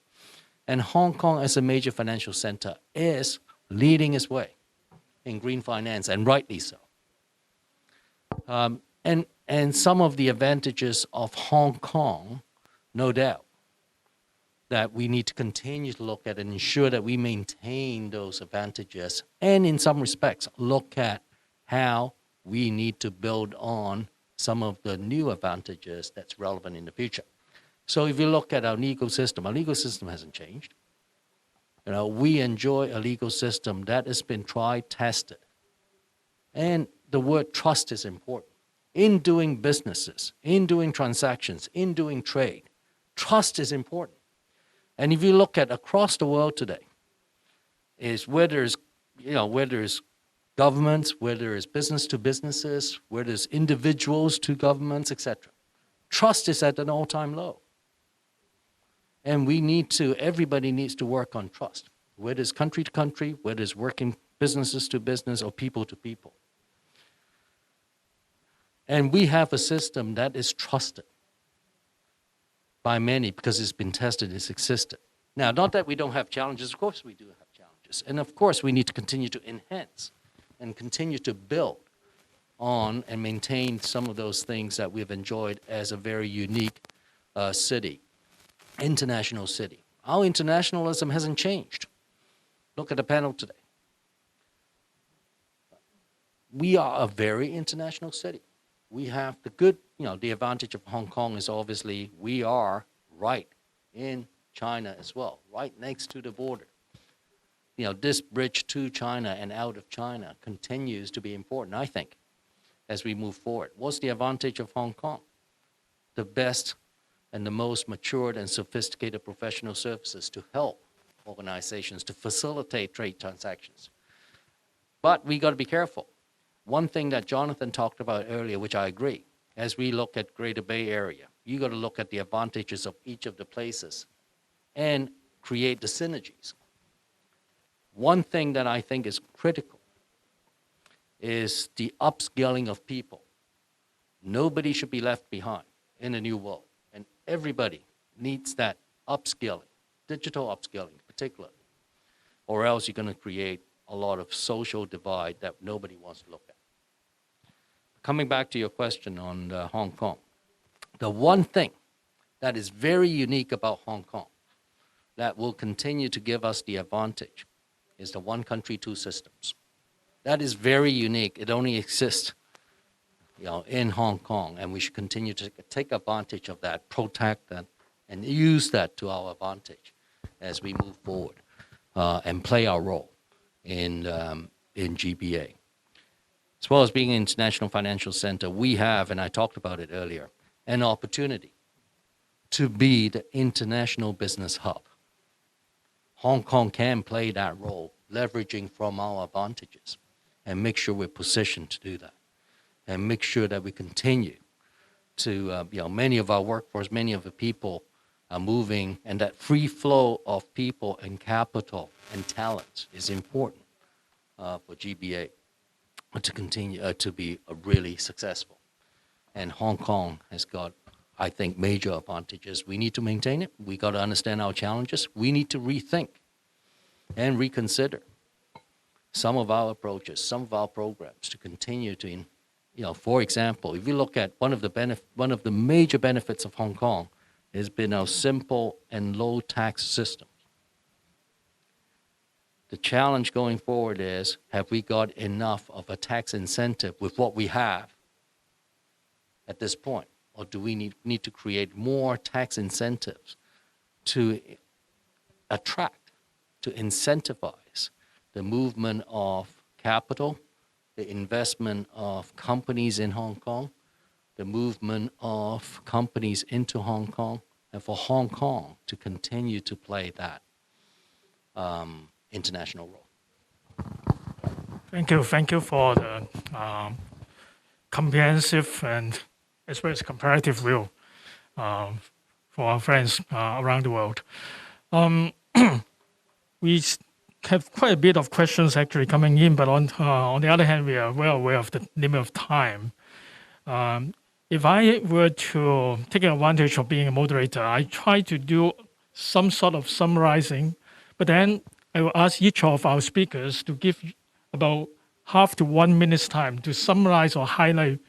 And Hong Kong as a major financial center is leading its way in green finance, and rightly so. And some of the advantages of Hong Kong, no doubt, that we need to continue to look at and ensure that we maintain those advantages, and in some respects, look at how we need to build on some of the new advantages that's relevant in the future. So if you look at our legal system hasn't changed. We enjoy a legal system that has been tried, tested. And the word trust is important. In doing businesses, in doing transactions, in doing trade, trust is important. And if you look at across the world today, is where there's governments, where there is business to businesses, where there's individuals to governments, etc. Trust is at an all-time low. And everybody needs to work on trust, whether it's country to country, whether it's working businesses to business or people to people. And we have a system that is trusted by many because it's been tested, it's existed. Now, not that we don't have challenges, of course we do have challenges. And of course we need to continue to enhance and continue to build on and maintain some of those things that we've enjoyed as a very unique city, international city. Our internationalism hasn't changed. Look at the panel today. We are a very international city. We have the good, the advantage of Hong Kong is obviously we are right in China as well, right next to the border. This bridge to China and out of China continues to be important, I think, as we move forward. What's the advantage of Hong Kong? The best and the most matured and sophisticated professional services to help organizations to facilitate trade transactions. But we got to be careful. One thing that Jonathan talked about earlier, which I agree, as we look at Greater Bay Area, You got to look at the advantages of each of the places and create the synergies. One thing that I think is critical is the upskilling of people. Nobody should be left behind in the new world, and everybody needs that upskilling, digital upskilling particularly, or else you're going to create a lot of social divide that nobody wants to look at. Coming back to your question on Hong Kong, the one thing that is very unique about Hong Kong that will continue to give us the advantage is the one country, two systems. That is very unique. It only exists in Hong Kong, and we should continue to take advantage of that, protect that, and use that to our advantage as we move forward and play our role in GBA. As well as being an international financial center, we have, and I talked about it earlier, an opportunity to be the international business hub. Hong Kong can play that role, leveraging from our advantages, and make sure we're positioned to do that, and make sure that we continue to, many of our workforce, many of the people are moving, and that free flow of people and capital and talent is important for GBA to continue to be really successful. And Hong Kong has got, I think, major advantages. We need to maintain it. We got to understand our challenges. We need to rethink and reconsider some of our approaches, some of our programs to continue to, for example, if you look at one of the major benefits of Hong Kong has been our simple and low tax system. The challenge going forward is, have we got enough of a tax incentive with what we have at this point? Or do we need to create more tax incentives to attract, to incentivize the movement of capital, the investment of companies in Hong Kong, the movement of companies into Hong Kong, and for Hong Kong to continue to play that international role. Thank you. Thank you for the comprehensive and as well as comparative view for our friends around the world. We have quite a bit of questions actually coming in, but on the other hand, we are well aware of the limit of time. If I were to take advantage of being a moderator, I try to do some sort of summarizing, but then I will ask each of our speakers to give about half to 1 minute's time to summarize or highlight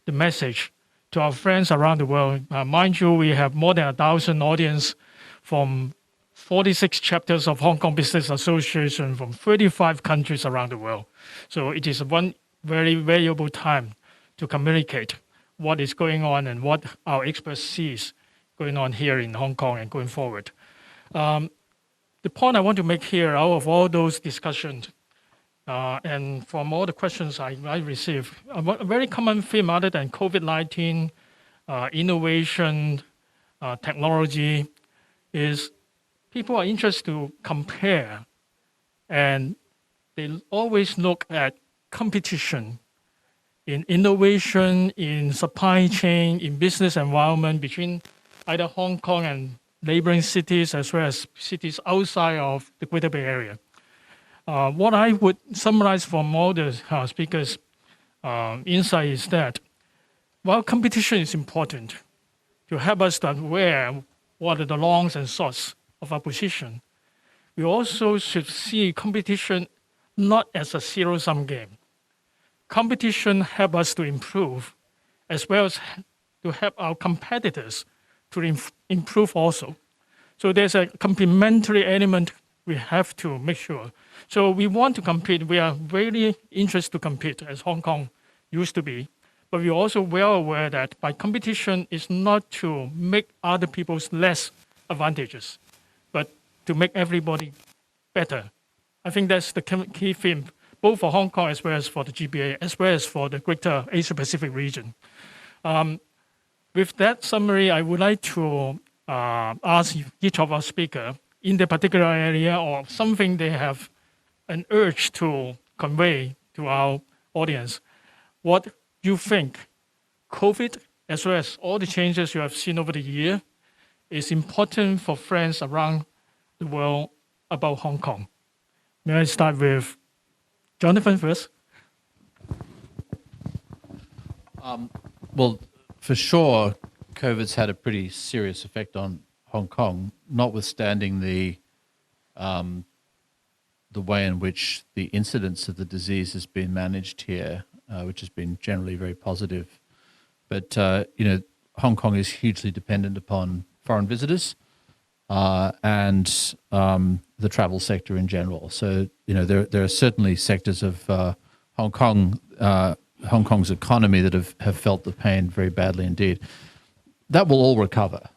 the message to our friends around the world. Mind you, we have more than 1,000 audience from 46 chapters of Hong Kong Business Association from 35 countries around the world. So it is one very valuable time to communicate what is going on and what our experts sees going on here in Hong Kong and going forward. The point I want to make here, out of all those discussions, and from all the questions I received, a very common theme other than COVID-19, innovation, technology, is people are interested to compare, and they always look at competition in innovation, in supply chain, in business environment between either Hong Kong and neighboring cities as well as cities outside of the Greater Bay Area. What I would summarize from all the speakers' insight is that while competition is important to help us to aware what are the longs and shorts of our position, we also should see competition not as a zero-sum game. Competition helps us to improve as well as to help our competitors to improve also. So there's a complementary element we have to make sure. So we want to compete. We are really interested to compete as Hong Kong used to be. But we're also well aware that by competition is not to make other people's less advantageous, but to make everybody better. I think that's the key theme, both for Hong Kong as well as for the GBA, as well as for the greater Asia-Pacific region. With that summary, I would like to ask each of our speakers in the particular area or something they have an urge to convey to our audience, what you think COVID as well as all the changes you have seen over the year, is important for friends around the world about Hong Kong. May I start with Jonathan first? Well, for sure, COVID's had a pretty serious effect on Hong Kong, notwithstanding the way in which the incidence of the disease has been managed here, which has been generally very positive. But Hong Kong is hugely dependent upon foreign visitors and the travel sector in general. So there are certainly sectors of Hong Kong's economy that have felt the pain very badly indeed. That will all recover.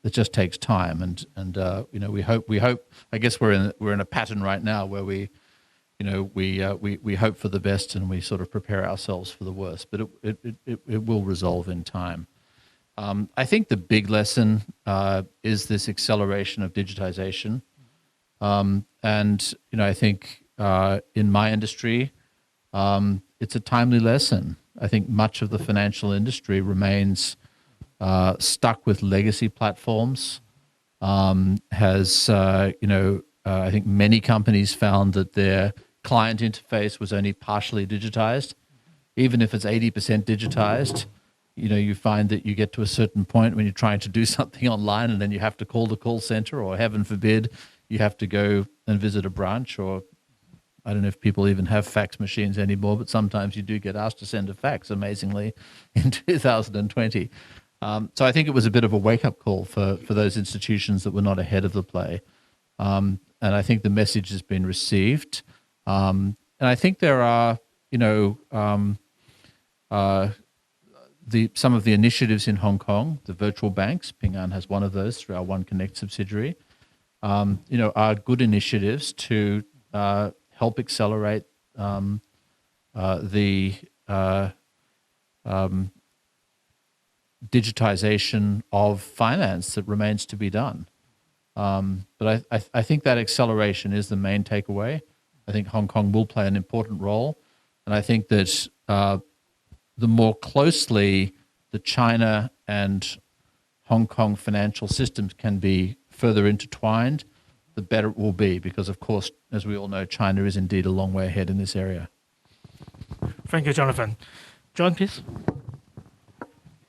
It just takes time, and we hope. I guess we're in a pattern right now where we hope for the best and we sort of prepare ourselves for the worst. But it will resolve in time. I think the big lesson is this acceleration of digitization, and I think in my industry, it's a timely lesson. I think much of the financial industry remains stuck with legacy platforms. I think many companies found that their client interface was only partially digitized. Even if it's 80% digitized, you find that you get to a certain point when you're trying to do something online and then you have to call the call center, or heaven forbid, you have to go and visit a branch, or I don't know if people even have fax machines anymore, but sometimes you do get asked to send a fax, amazingly, in 2020. So I think it was a bit of a wake-up call for those institutions that were not ahead of the play. And I think the message has been received. And I think there are, some of the initiatives in Hong Kong, the virtual banks, Ping An has one of those through our One Connect subsidiary, are good initiatives to help accelerate the digitization of finance that remains to be done. But I think that acceleration is the main takeaway. I think Hong Kong will play an important role. And I think that the more closely the China and Hong Kong financial systems can be further intertwined, the better it will be. Because, of course, as we all know, China is indeed a long way ahead in this area. Thank you, Jonathan. John, please.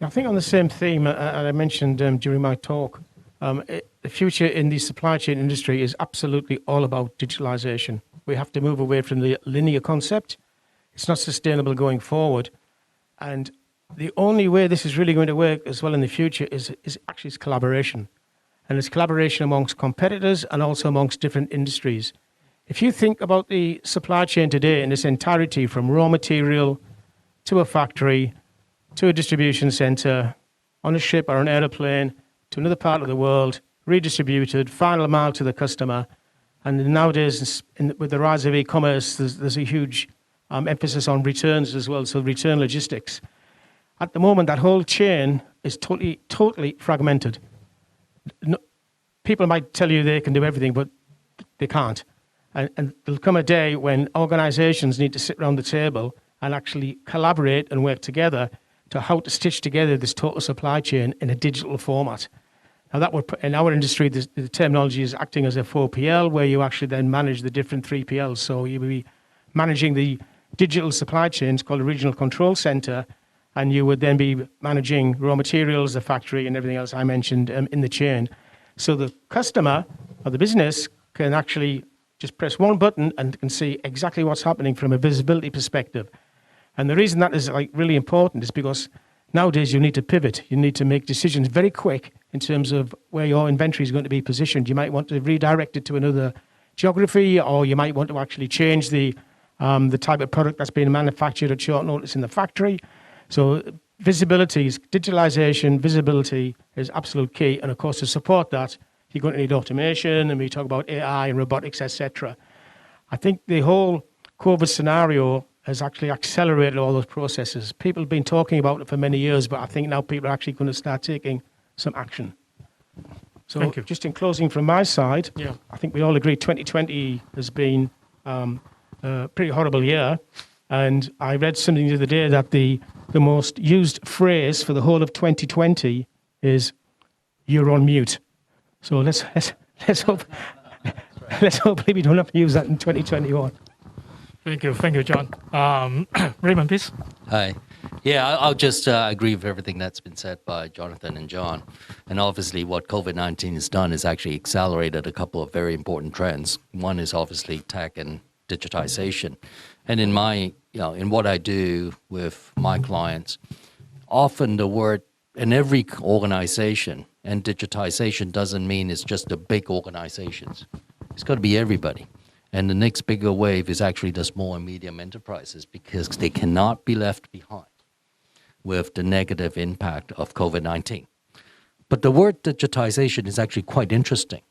I think on the same theme, and I mentioned during my talk, the future in the supply chain industry is absolutely all about digitalization. We have to move away from the linear concept. It's not sustainable going forward. And the only way this is really going to work as well in the future is collaboration. And it's collaboration amongst competitors and also amongst different industries. If you think about the supply chain today in its entirety, from raw material to a factory, to a distribution center, on a ship or an airplane, to another part of the world, redistributed, final mile to the customer. And nowadays, with the rise of e-commerce, there's a huge emphasis on returns as well, so return logistics. At the moment, that whole chain is totally fragmented. No, people might tell you they can do everything, but they can't. And there'll come a day when organizations need to sit around the table and actually collaborate and work together to how to stitch together this total supply chain in a digital format. Now, that would, in our industry, the terminology is acting as a 4PL, where you actually then manage the different 3PLs. So you'll be managing the digital supply chains, called a regional control center, and you would then be managing raw materials, the factory, and everything else I mentioned in the chain. So the customer or the business can actually just press one button and can see exactly what's happening from a visibility perspective. And the reason that is really important is because nowadays you need to pivot. You need to make decisions very quick in terms of where your inventory is going to be positioned. You might want to redirect it to another geography, or you might want to actually change the type of product that's being manufactured at short notice in the factory. So digitalization, visibility is absolute key. And of course, to support that, you're going to need automation, and we talk about AI and robotics, etc. I think the whole COVID scenario has actually accelerated all those processes. People have been talking about it for many years, but I think now people are actually going to start taking some action. So Thank you. Just in closing from my side, Yeah. I think we all agree 2020 has been a pretty horrible year. And I read something the other day that the the most used phrase for the whole of 2020 is "you're on mute." So let's hope let's hopefully we don't have to use that in 2021. Thank you, John. Raymond, please. Hi. Yeah, I'll just agree with everything that's been said by Jonathan and John. And obviously what COVID-19 has done is actually accelerated a couple of very important trends. One is obviously tech and digitization. And in what I do with my clients, often the word in every organization, and digitization doesn't mean it's just the big organizations. It's got to be everybody. And the next bigger wave is actually the small and medium enterprises, because they cannot be left behind with the negative impact of COVID-19. But the word digitization is actually quite interesting,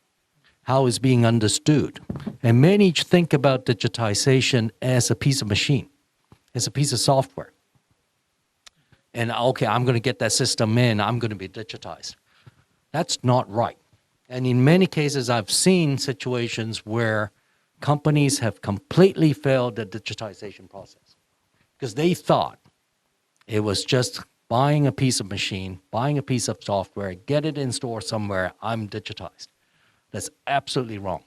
how it's being understood. And many think about digitization as a piece of machine, as a piece of software. And okay, I'm going to get that system in, I'm going to be digitized. That's not right. And in many cases, I've seen situations where companies have completely failed the digitization process because they thought it was just buying a piece of machine, buying a piece of software, get it in store somewhere, I'm digitized. That's absolutely wrong.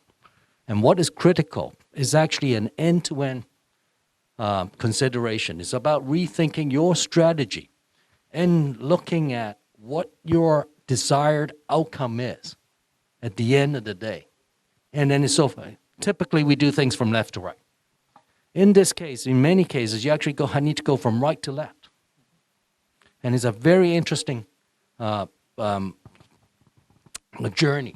And what is critical is actually an end-to-end consideration. It's about rethinking your strategy and looking at what your desired outcome is at the end of the day. And then it's so funny. Typically, we do things from left to right. In this case, in many cases, you actually need to go from right to left. And it's a very interesting journey,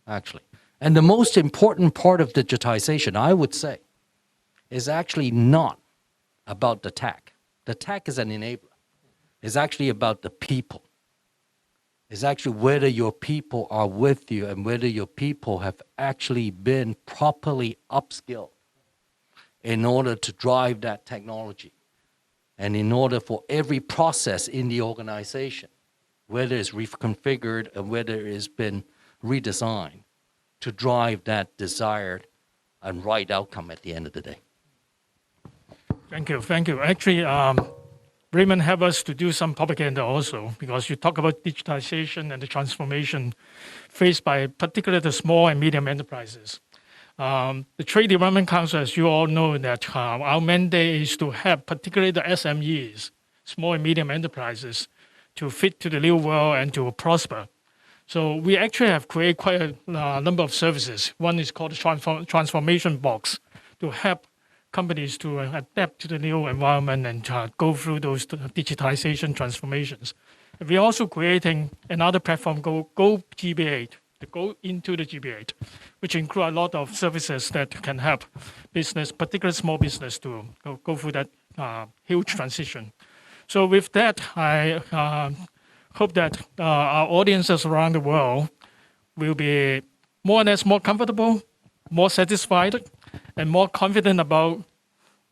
actually. And the most important part of digitization, I would say, is actually not about the tech. The tech is an enabler. It's actually about the people. It's actually whether your people are with you and whether your people have actually been properly upskilled in order to drive that technology. And in order for every process in the organization, whether it's reconfigured and whether it's been redesigned, to drive that desired and right outcome at the end of the day. Thank you. Actually, Raymond helped us to do some propaganda also, because you talk about digitization and the transformation faced by particularly the small and medium enterprises. The Trade Development Council, as you all know, that our mandate is to help particularly the SMEs, small and medium enterprises, to fit to the new world and to prosper. So we actually have created quite a number of services. One is called the Transformation Box, to help companies to adapt to the new environment and go through those digitization transformations. And we're also creating another platform, Go GB8, to go into the GB8, which include a lot of services that can help business, particularly small business, to go through that huge transition. So with that, I hope that our audiences around the world will be more or less more comfortable, more satisfied, and more confident about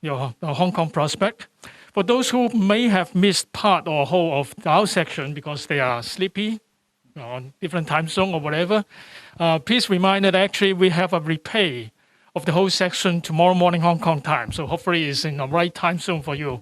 your Hong Kong prospect. For those who may have missed part or whole of our section because they are sleepy on different time zone or whatever, please remind that actually we have a replay of the whole section tomorrow morning Hong Kong time. So hopefully it's in the right time zone for you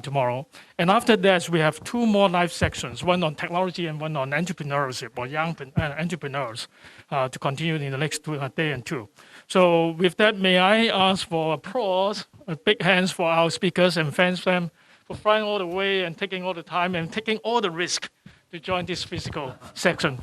tomorrow. And after that, we have two more live sections, one on technology and one on entrepreneurship or young entrepreneurs to continue in the next day and two. So with that, may I ask for applause, big hands for our speakers and thanks them for flying all the way and taking all the time and taking all the risk to join this physical section.